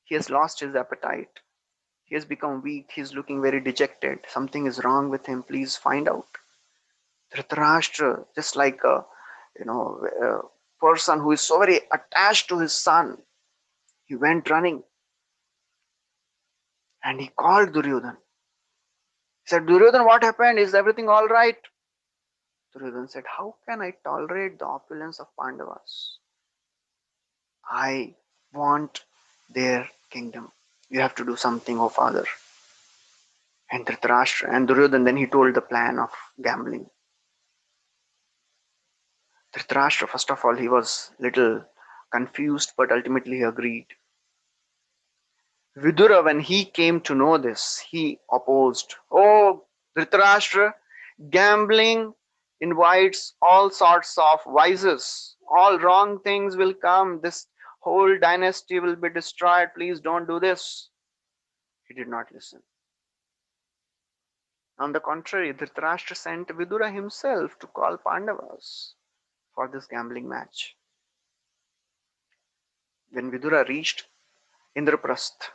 He has lost his appetite. He has become weak. He is looking very dejected. Something is wrong with him. Please find out." Dhritarashtra, just like a person who is so very attached to his son, he went running and he called Duryodhan. He said, "Duryodhan, what happened? Is everything all right?" Duryodhan said, "How can I tolerate the opulence of Pandavas? I want their kingdom. You have to do something, oh father." And Dhritarashtra and Duryodhan, then he told the plan of gambling. Dhritarashtra, first of all, he was little confused, but ultimately he agreed. Vidura, when he came to know this, he opposed. "Oh, Dhritarashtra, gambling invites all sorts of vices. All wrong things will come. This whole dynasty will be destroyed. Please don't do this." He did not listen. On the contrary, Dhritarashtra sent Vidura himself to call Pandavas for this gambling match. When Vidura reached Indraprasth,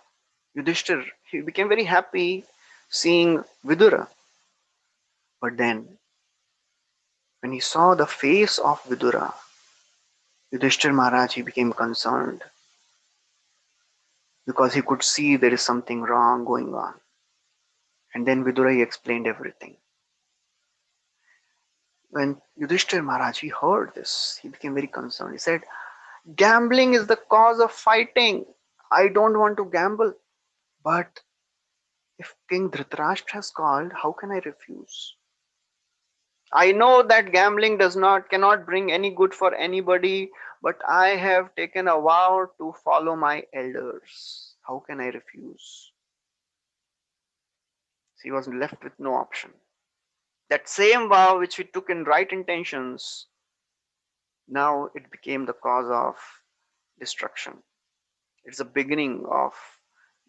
Yudhishthir, he became very happy seeing Vidura. But then, when he saw the face of Vidura, Yudhishthir Maharaj, he became concerned because he could see there is something wrong going on. And then Vidura, he explained everything. When Yudhishthir Maharaj, he heard this, he became very concerned. He said, "Gambling is the cause of fighting. I don't want to gamble. But if King Dhritarashtra has called, how can I refuse? I know that gambling cannot bring any good for anybody, but I have taken a vow to follow my elders. How can I refuse?" So he was left with no option. That same vow which he took in right intentions, now it became the cause of destruction. It's the beginning of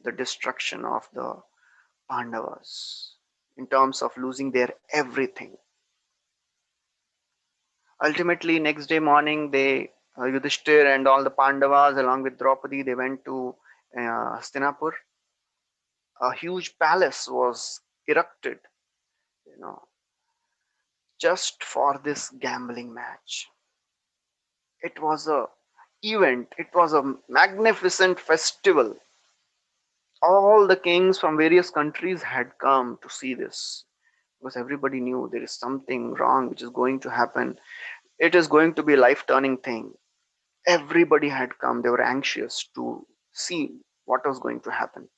the destruction of the Pandavas in terms of losing their everything. Ultimately, next day morning, Yudhishthir and all the Pandavas, along with Draupadi, they went to Hastinapur. A huge palace was erected, you know, just for this gambling match. It was a event. It was a magnificent festival. All the kings from various countries had come to see this. because everybody knew there is something wrong which is going to happen. It is going to be a life turning thing. Everybody had come, they were anxious to see what was going to happen.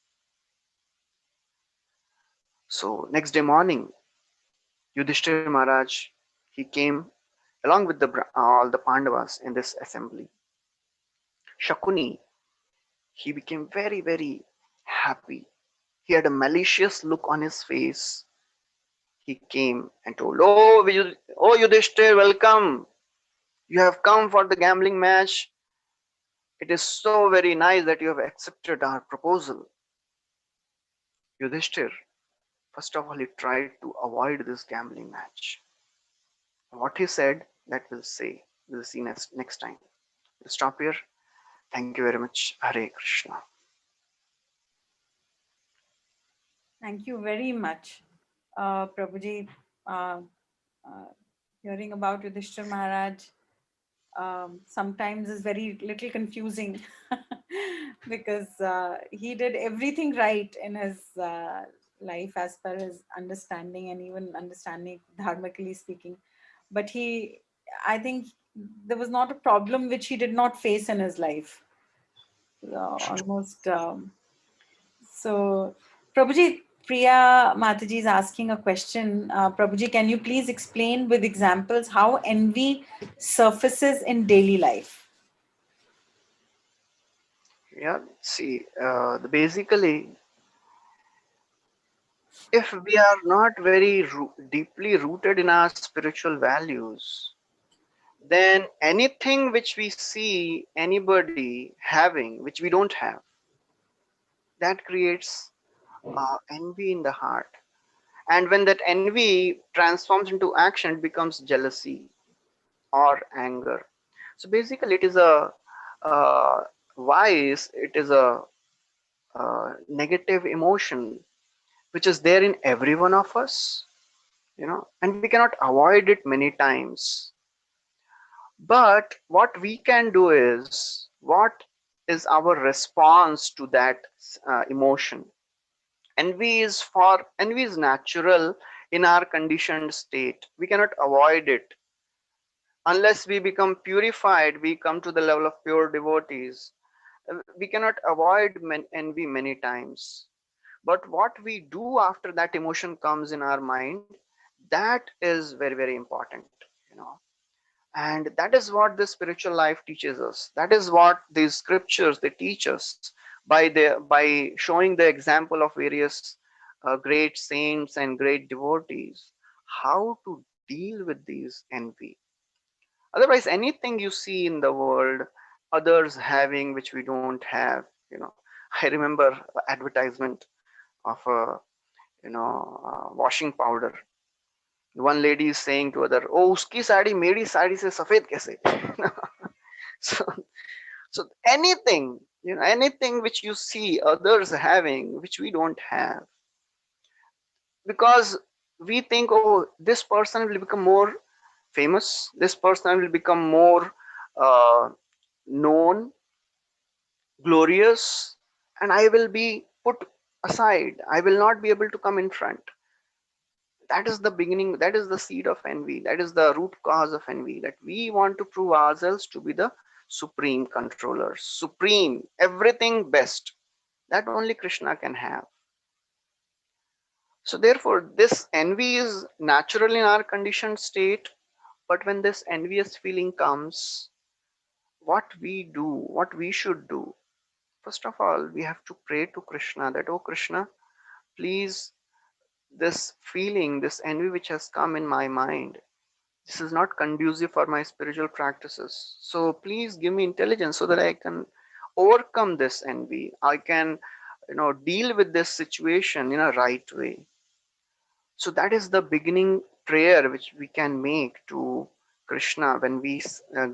So next day morning, Yudhishthira Maharaj, he came along with all the Pandavas in this assembly. Shakuni, he became very, very happy. He had a malicious look on his face. He came and told, oh Yudhishthir, welcome. You have come for the gambling match. It is so very nice that you have accepted our proposal. Yudhishthir, first of all, he tried to avoid this gambling match. What he said, that we'll see next time. We'll stop here. Thank you very much. Hare Krishna. Thank you very much, Prabhuji. Uh, uh, Hearing about Yudhishthir Maharaj sometimes is very little confusing because he did everything right in his life as per his understanding and even understanding dharmically speaking. But I think there was not a problem which he did not face in his life. Almost. So, Prabhuji, Priya Mataji is asking a question. Prabhuji, can you please explain with examples how envy surfaces in daily life? Yeah, see, basically, if we are not very deeply rooted in our spiritual values, then anything which we see anybody having, which we don't have, that creates envy in the heart. And when that envy transforms into action, it becomes jealousy or anger. So basically, it is a vice, it is a negative emotion which is there in every one of us, and we cannot avoid it many times. But what we can do is, what is our response to that emotion? Envy is natural in our conditioned state. We cannot avoid it unless we become purified. We come to the level of pure devotees. We cannot avoid envy many times. But what we do after that emotion comes in our mind, that is very, very important. You know, and that is what the spiritual life teaches us. That is what these scriptures they teach us by showing the example of various great saints and great devotees, how to deal with these envy. Otherwise, anything you see in the world, others having which we don't have, I remember advertisement of a washing powder. One lady is saying to other, oh uski sari meri sari se safed kaise. so so anything, anything which you see others having which we don't have, because we think, oh, this person will become more famous, this person will become more uh, known, glorious, and I will be put aside, I will not be able to come in front. That is the beginning, that is the seed of envy, that is the root cause of envy, that we want to prove ourselves to be the supreme controllers, supreme, everything best, that only Krishna can have. So therefore this envy is natural in our conditioned state. But when this envious feeling comes, what we do, what we should do, first of all we have to pray to Krishna that, oh Krishna, please, this feeling, this envy which has come in my mind, this is not conducive for my spiritual practices. So please give me intelligence so that I can overcome this envy. I can, deal with this situation in a right way. So that is the beginning prayer which we can make to Krishna when we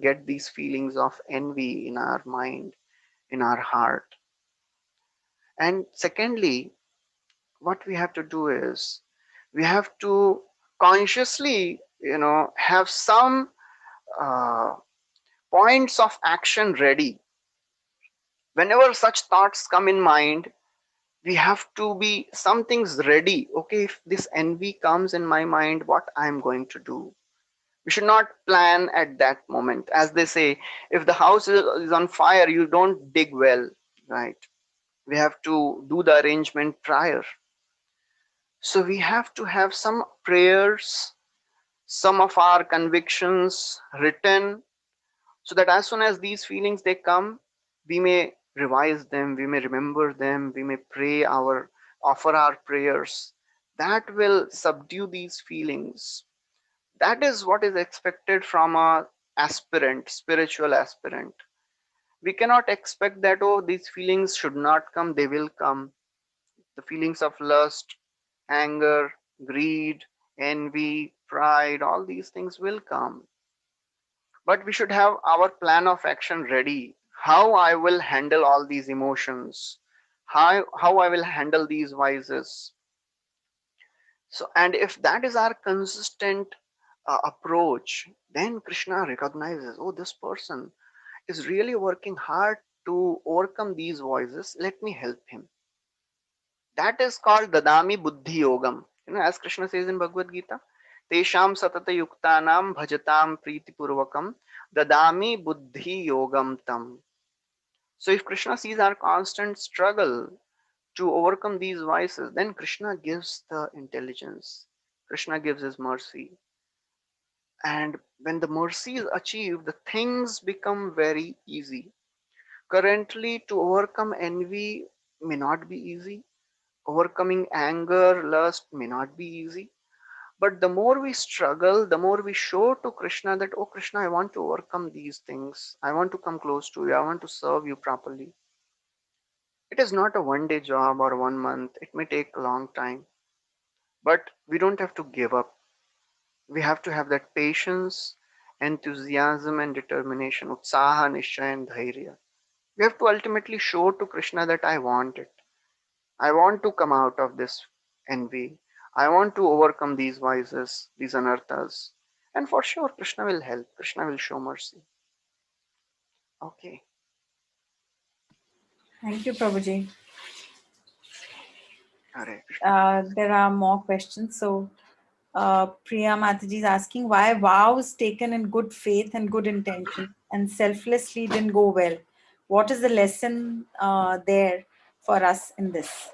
get these feelings of envy in our mind, in our heart. And secondly, what we have to do is we have to consciously, have some uh, points of action ready. Whenever such thoughts come in mind, We have to be something's ready. Okay, if this envy comes in my mind, what I'm going to do? We should not plan at that moment. As they say, if the house is on fire, you don't dig well, right? We have to do the arrangement prior. So we have to have some prayers, some of our convictions written, so that as soon as these feelings they come, we may revise them, we may remember them, we may pray our offer our prayers. That will subdue these feelings. That is what is expected from a aspirant, spiritual aspirant. We cannot expect that, oh, these feelings should not come, they will come. The feelings of lust, anger, greed, envy, pride, all these things will come. But we should have our plan of action ready. How I will handle all these emotions, how I will handle these vices. So, and if that is our consistent approach, then Krishna recognizes, oh, this person is really working hard to overcome these voices. Let me help him. That is called Dadami Buddhi Yogam. As Krishna says in Bhagavad Gita, Tesham Satata Yuktanam Bhajatam Priti Purvakam Dadami Buddhi Yogam Tam. So if Krishna sees our constant struggle to overcome these vices, then Krishna gives the intelligence. Krishna gives his mercy. And when the mercy is achieved, the things become very easy. Currently, to overcome envy may not be easy. Overcoming anger, lust may not be easy. But the more we struggle, the more we show to Krishna that, oh Krishna, I want to overcome these things. I want to come close to you. I want to serve you properly. It is not a 1 day job or 1 month. It may take a long time. But we don't have to give up. We have to have that patience, enthusiasm, and determination. Utsaha, Nishchay, and Dhairya. We have to ultimately show to Krishna that I want it. I want to come out of this envy. I want to overcome these vices, these anarthas. And for sure, Krishna will help. Krishna will show mercy. Okay. Thank you, Prabhuji. Hare Krishna. There are more questions. So, Priya Mataji is asking why vows taken in good faith and good intention and selflessly didn't go well. What is the lesson there for us in this?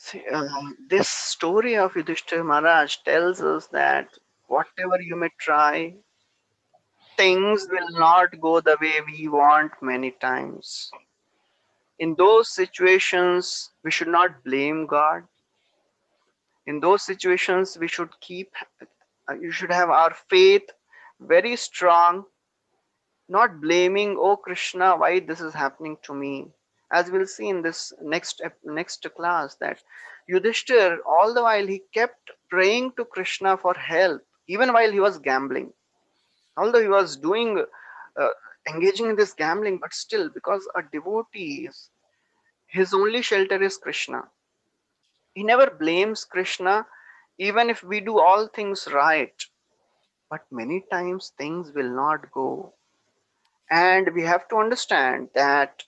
See, this story of Yudhishthira Maharaj tells us that whatever you may try, things will not go the way we want many times. In those situations, we should not blame God. In those situations, we should keep, you should have our faith very strong, not blaming, oh Krishna, why this is happening to me. As we'll see in this next class, that Yudhishthir, all the while, he kept praying to Krishna for help, even while he was gambling. Although he was doing, uh, engaging in this gambling, but still, because a devotee is, his only shelter is Krishna. He never blames Krishna, even if we do all things right. But many times things will not go. And we have to understand that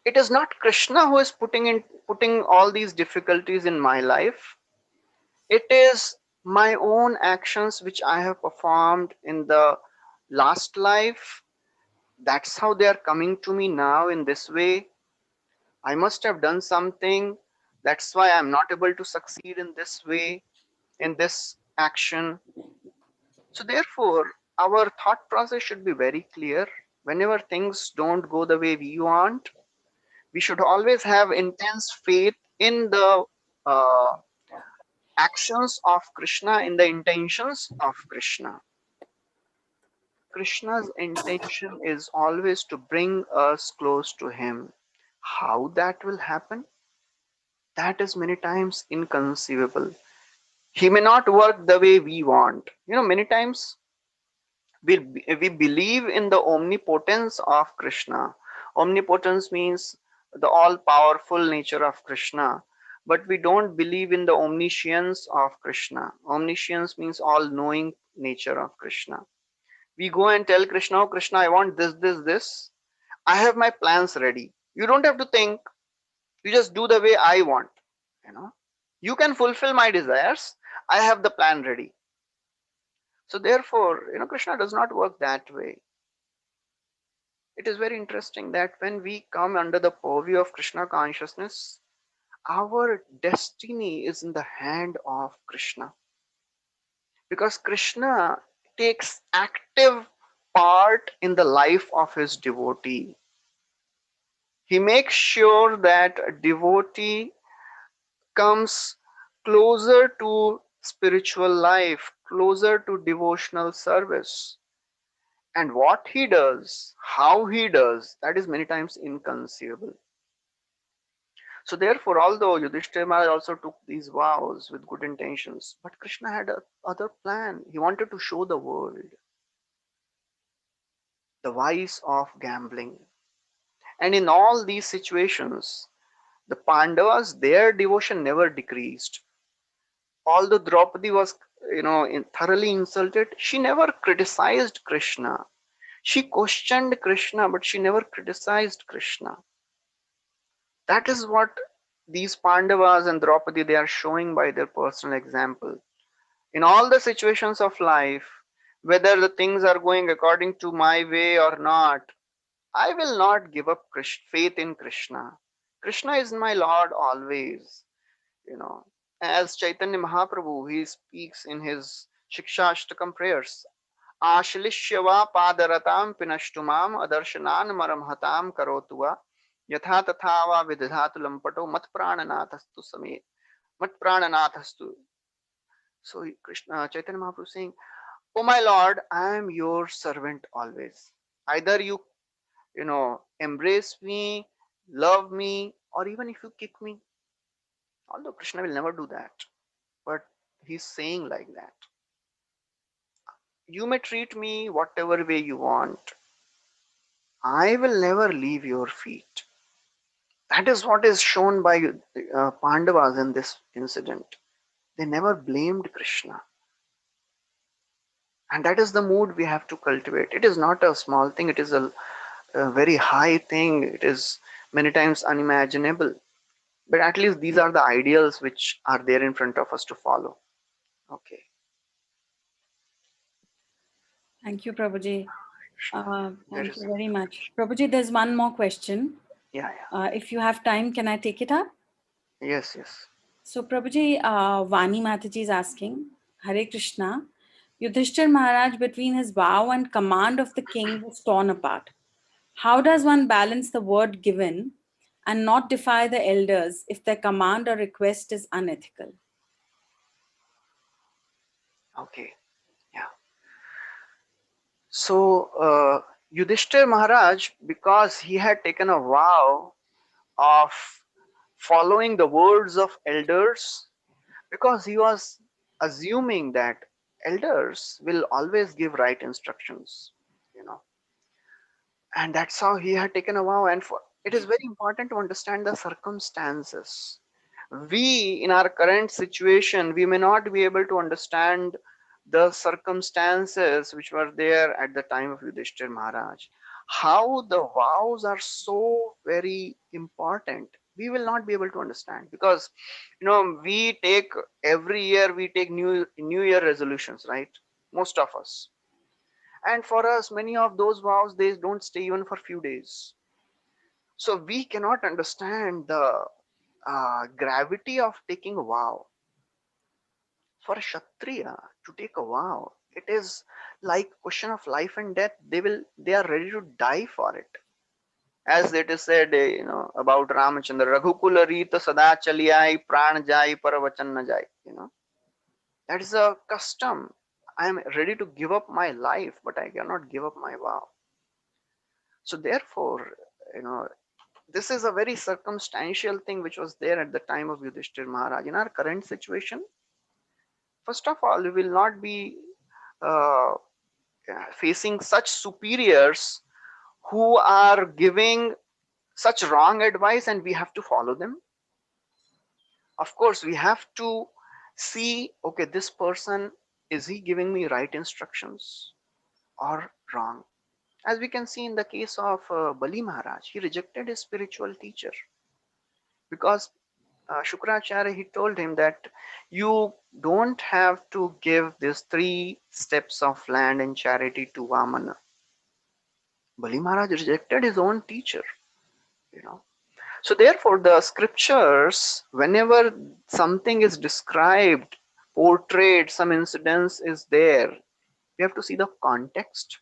it is not Krishna who is putting all these difficulties in my life. It is my own actions which I have performed in the last life. That's how they are coming to me now in this way. I must have done something. That's why I'm not able to succeed in this way, in this action. So, therefore, our thought process should be very clear. Whenever things don't go the way we want, we should always have intense faith in the uh, actions of Krishna, in the intentions of Krishna. Krishna's intention is always to bring us close to Him. How that will happen? That is many times inconceivable. He may not work the way we want. Many times we believe in the omnipotence of Krishna. Omnipotence means the all powerful nature of Krishna, but we don't believe in the omniscience of Krishna. Omniscience means all knowing nature of Krishna. We go and tell Krishna, oh Krishna, I want this, this, this. I have my plans ready. You don't have to think, you just do the way I want. You know, you can fulfill my desires. I have the plan ready. So therefore, Krishna does not work that way. It is very interesting that when we come under the purview of Krishna consciousness, our destiny is in the hand of Krishna, because Krishna takes active part in the life of his devotee. He makes sure that a devotee comes closer to spiritual life, closer to devotional service. And what he does, how he does, that is many times inconceivable. So therefore, although Yudhishthira Maharaj also took these vows with good intentions, but Krishna had a other plan. He wanted to show the world the vice of gambling. And in all these situations, the Pandavas, their devotion never decreased. Although Draupadi was, thoroughly insulted, she never criticized Krishna. She questioned Krishna, but she never criticized Krishna. That is what these Pandavas and Draupadi, they are showing by their personal example. In all the situations of life, whether the things are going according to my way or not, I will not give up faith in Krishna. Krishna is my Lord always. You know, as Chaitanya Mahaprabhu, he speaks in his Shikshashtakam prayers, Ashlishyava padaratam pinashtumam adarshanan maramhatam karotuva yatha tathava vidhatu lampato mat prananathastu same mat prananathastu. So Krishna Chaitanya Mahaprabhu saying, oh my Lord, I am your servant always. Either you embrace me, love me, or even if you kick me. Although Krishna will never do that, but he's saying like that. You may treat me whatever way you want. I will never leave your feet. That is what is shown by Pandavas in this incident. They never blamed Krishna. And that is the mood we have to cultivate. It is not a small thing, it is a very high thing. It is many times unimaginable. But at least these are the ideals which are there in front of us to follow. Okay. Thank you, Prabhuji. There Thank is you very much. Prabhuji, there's one more question. yeah, yeah. If you have time, can I take it up? Yes, yes. So, Prabhuji, Vani Mataji is asking, Hare Krishna, Yudhishthir Maharaj, between his vow and command of the king, was torn apart. How does one balance the word given and not defy the elders if their command or request is unethical? Okay. Yeah. So Yudhishthir Maharaj, because he had taken a vow of following the words of elders, because he was assuming that elders will always give right instructions, you know, and that's how he had taken a vow. And it is very important to understand the circumstances. We, in our current situation, we may not be able to understand the circumstances which were there at the time of Yudhishthir Maharaj. How the vows are so very important, we will not be able to understand, because we take every year, we take new year resolutions, right? Most of us. And for us, many of those vows, they don't stay even for few days. So we cannot understand the gravity of taking a vow. For a Kshatriya to take a vow, it is like question of life and death. They are ready to die for it. As it is said, about Ramachandra, Raghukula Rita Sada Chaliyai Pran Jai Paravachan na Jai. That is a custom. I am ready to give up my life, but I cannot give up my vow. So therefore, you know, this is a very circumstantial thing which was there at the time of Yudhishthir Maharaj. In our current situation, first of all, we will not be uh, facing such superiors who are giving such wrong advice and we have to follow them. Of course, we have to see, okay, this person, is he giving me right instructions or wrong? As we can see in the case of Bali Maharaj, he rejected his spiritual teacher because Shukracharya, he told him that you don't have to give these 3 steps of land in charity to Vamana. Bali Maharaj rejected his own teacher, you know. So therefore, the scriptures, whenever something is described, portrayed, some incidents is there, we have to see the context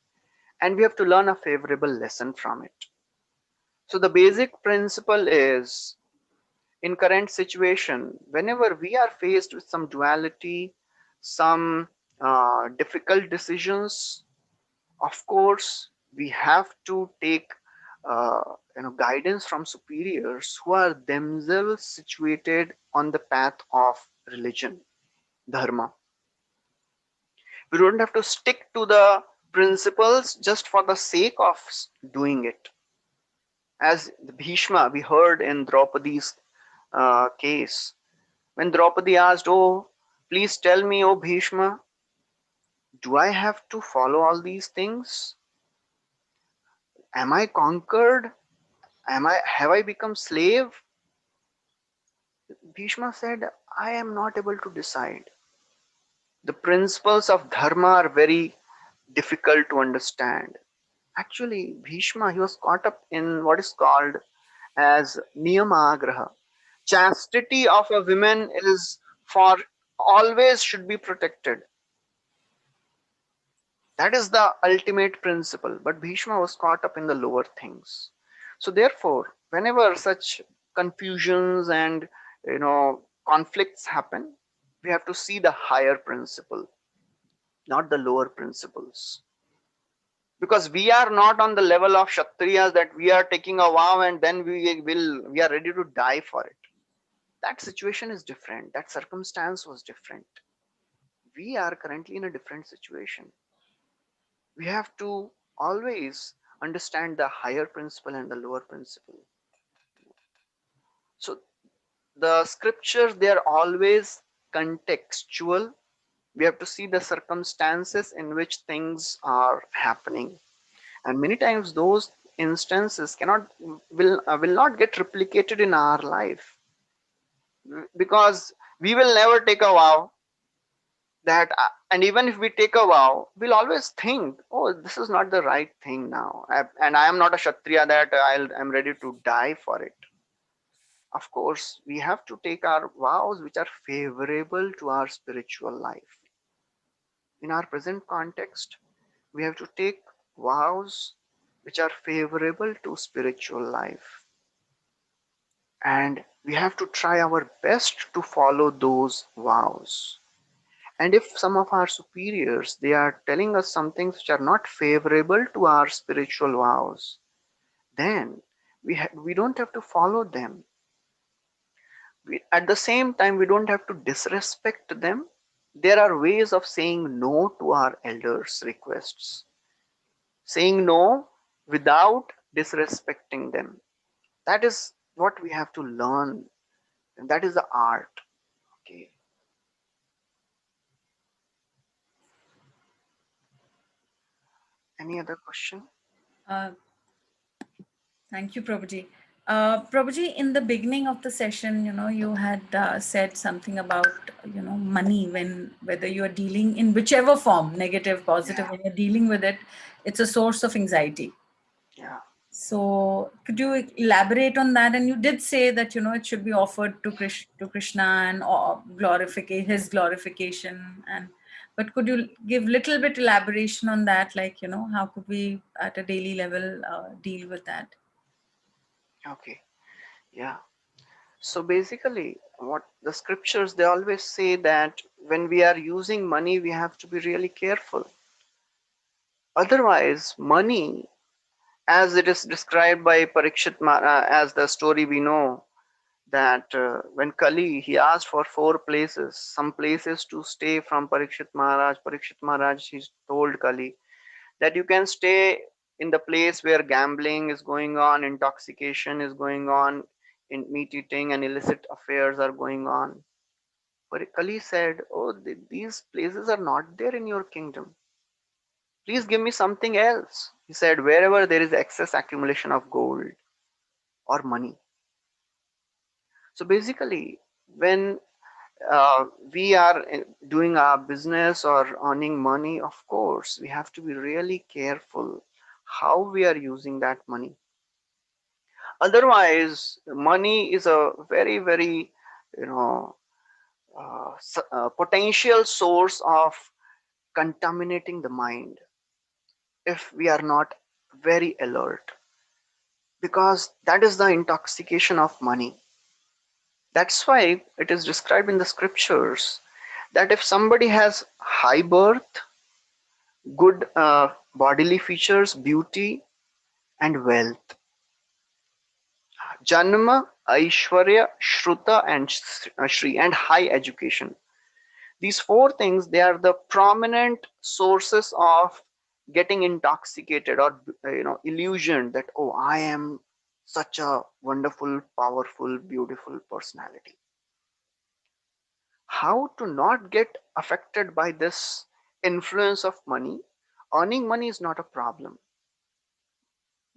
and we have to learn a favorable lesson from it. So the basic principle is, in current situation, whenever we are faced with some duality, some difficult decisions, of course we have to take uh, guidance from superiors who are themselves situated on the path of religion, dharma. We don't have to stick to the principles just for the sake of doing it. As Bhishma, we heard in Draupadi's case, when Draupadi asked, "Oh, please tell me, oh Bhishma, do I have to follow all these things? Am I conquered? Have I become slave?" Bhishma said, "I am not able to decide. The principles of dharma are very difficult to understand." Actually, Bhishma, he was caught up in what is called as niyamagraha. Chastity of a woman is for always should be protected. That is the ultimate principle. But Bhishma was caught up in the lower things. So therefore, whenever such confusions and conflicts happen, we have to see the higher principle, not the lower principles. Because we are not on the level of Kshatriyas that we are taking a vow and then we are ready to die for it. That situation is different. That circumstance was different. We are currently in a different situation. We have to always understand the higher principle and the lower principle. So the scriptures, they are always contextual. We have to see the circumstances in which things are happening, and many times those instances cannot will not get replicated in our life, because we will never take a vow that and even if we take a vow, we'll always think, oh, this is not the right thing now, and I am not a kshatriya that I'm ready to die for it. Of course we have to take our vows which are favorable to our spiritual life. In our present context, we have to take vows which are favorable to spiritual life, and we have to try our best to follow those vows. And if some of our superiors, they are telling us some things which are not favorable to our spiritual vows, then we don't have to follow them. At the same time, we don't have to disrespect them. There are ways of saying no to our elders' requests, saying no without disrespecting them. That is what we have to learn, and that is the art. Okay. Any other question? Uh, Thank you, Prabhuji. Prabhuji, in the beginning of the session, you had said something about, money, when whether you are dealing in whichever form, negative, positive, Yeah. when you're dealing with it, it's a source of anxiety. Yeah. So could you elaborate on that? And you did say that, it should be offered to Krishna and glorify his glorification. But could you give little bit elaboration on that? Like, how could we at a daily level deal with that? Okay. Yeah. So basically, what the scriptures, they always say that when we are using money, we have to be really careful. Otherwise, money, as it is described by Parikshit, as the story we know, that when Kali, he asked for 4 places, some places to stay from Parikshit Maharaj. Parikshit Maharaj, he told Kali that you can stay in the place where gambling is going on, intoxication is going on, in meat eating and illicit affairs are going on. But Kali said, "Oh, these places are not there in your kingdom. Please give me something else. He said, wherever there is excess accumulation of gold or money. So basically, when we are doing our business or earning money, of course, we have to be really careful how we are using that money. Otherwise, money is a very, very, you know, potential source of contaminating the mind if we are not very alert, because that is the intoxication of money. That's why it is described in the scriptures that if somebody has high birth, good bodily features, beauty, and wealth, Janma, Aishwarya, Shruta, and Shri, and high education. These four things, they are the prominent sources of getting intoxicated or illusion that, oh, I am such a wonderful, powerful, beautiful personality. How to not get affected by this influence of money? Earning money is not a problem.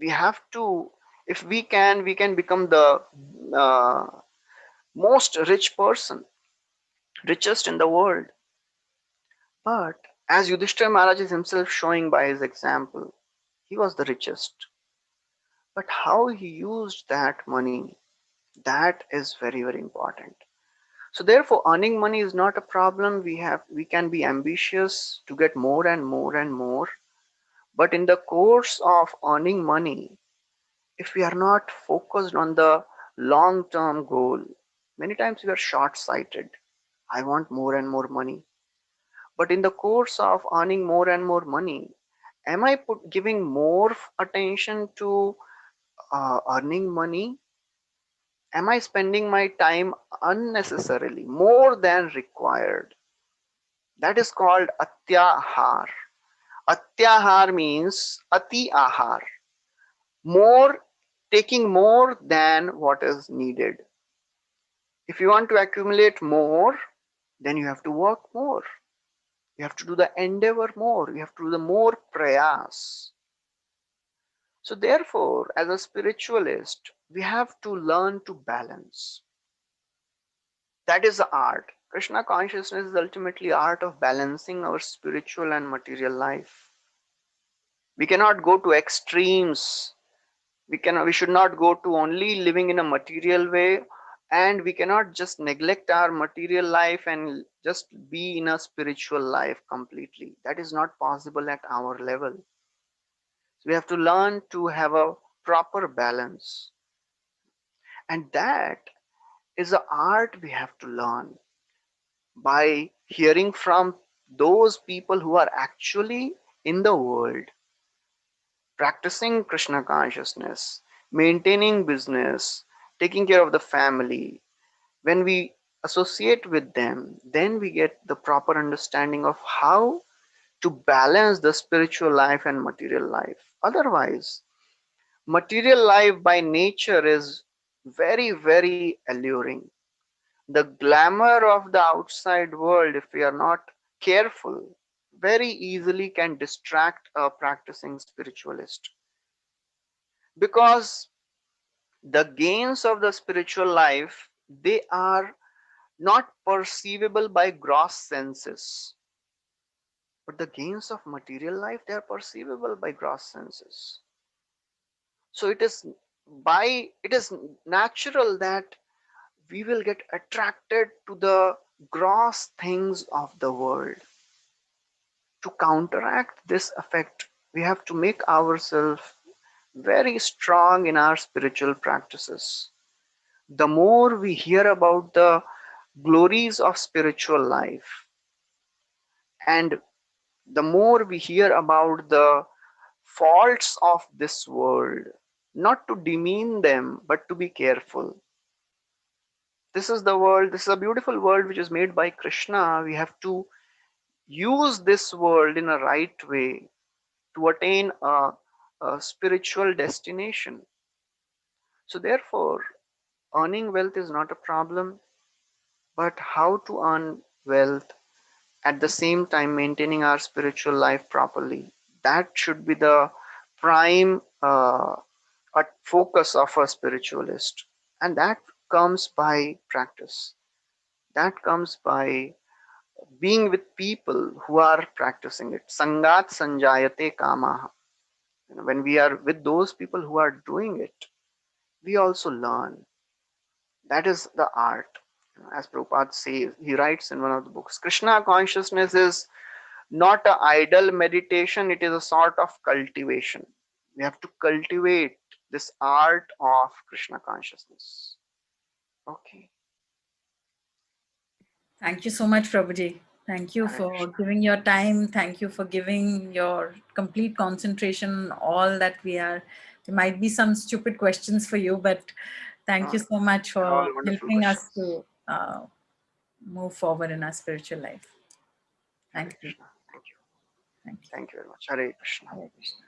We have to, if we can become the uh, most rich person, richest in the world. But as Yudhishthira Maharaj is himself showing by his example, he was the richest. But how he used that money, that is very, very important. So therefore, earning money is not a problem. We can be ambitious to get more and more and more. But in the course of earning money, if we are not focused on the long-term goal, many times we are short-sighted. I want more and more money. But in the course of earning more and more money, am I giving more attention to earning money? Am I spending my time unnecessarily, more than required? That is called atyahar. Atyahar means ati ahar, more, taking more than what is needed. If you want to accumulate more, then you have to work more. You have to do the endeavor more. You have to do the more prayas. So therefore, as a spiritualist, we have to learn to balance. That is the art. Krishna consciousness is ultimately art of balancing our spiritual and material life. We cannot go to extremes. We should not go to only living in a material way, and we cannot just neglect our material life and just be in a spiritual life completely. That is not possible at our level. So we have to learn to have a proper balance, and that is the art we have to learn by hearing from those people who are actually in the world, practicing Krishna consciousness, maintaining business, taking care of the family. When we associate with them, then we get the proper understanding of how to balance the spiritual life and material life. Otherwise, material life by nature is very, very alluring. The glamour of the outside world, if we are not careful, very easily can distract a practicing spiritualist, because the gains of the spiritual life, they are not perceivable by gross senses, but the gains of material life, they are perceivable by gross senses. So it is natural that we will get attracted to the gross things of the world. To counteract this effect, we have to make ourselves very strong in our spiritual practices. The more we hear about the glories of spiritual life, and the more we hear about the faults of this world, not to demean them, but to be careful. This is the world, this is a beautiful world which is made by Krishna. We have to use this world in a right way to attain a spiritual destination. So, therefore, earning wealth is not a problem, but how to earn wealth at the same time maintaining our spiritual life properly. That should be the prime focus of a spiritualist, and that comes by practice. That comes by being with people who are practicing it. Sangat sanjayate kamaha. When we are with those people who are doing it, we also learn. That is the art. As Prabhupada says, he writes in one of the books, Krishna consciousness is not a idle meditation, it is a sort of cultivation. We have to cultivate this art of Krishna consciousness. Okay. Thank you so much, Prabhuji. Thank you Hare for Krishna. giving your time. Thank you for giving your complete concentration on all that we are. There might be some stupid questions for you, but thank No, you so much they're for all wonderful helping us questions. to move forward in our spiritual life. Hare Thank you. Krishna. Thank you. Thank you. Thank you very much. Hare Krishna. Hare Krishna.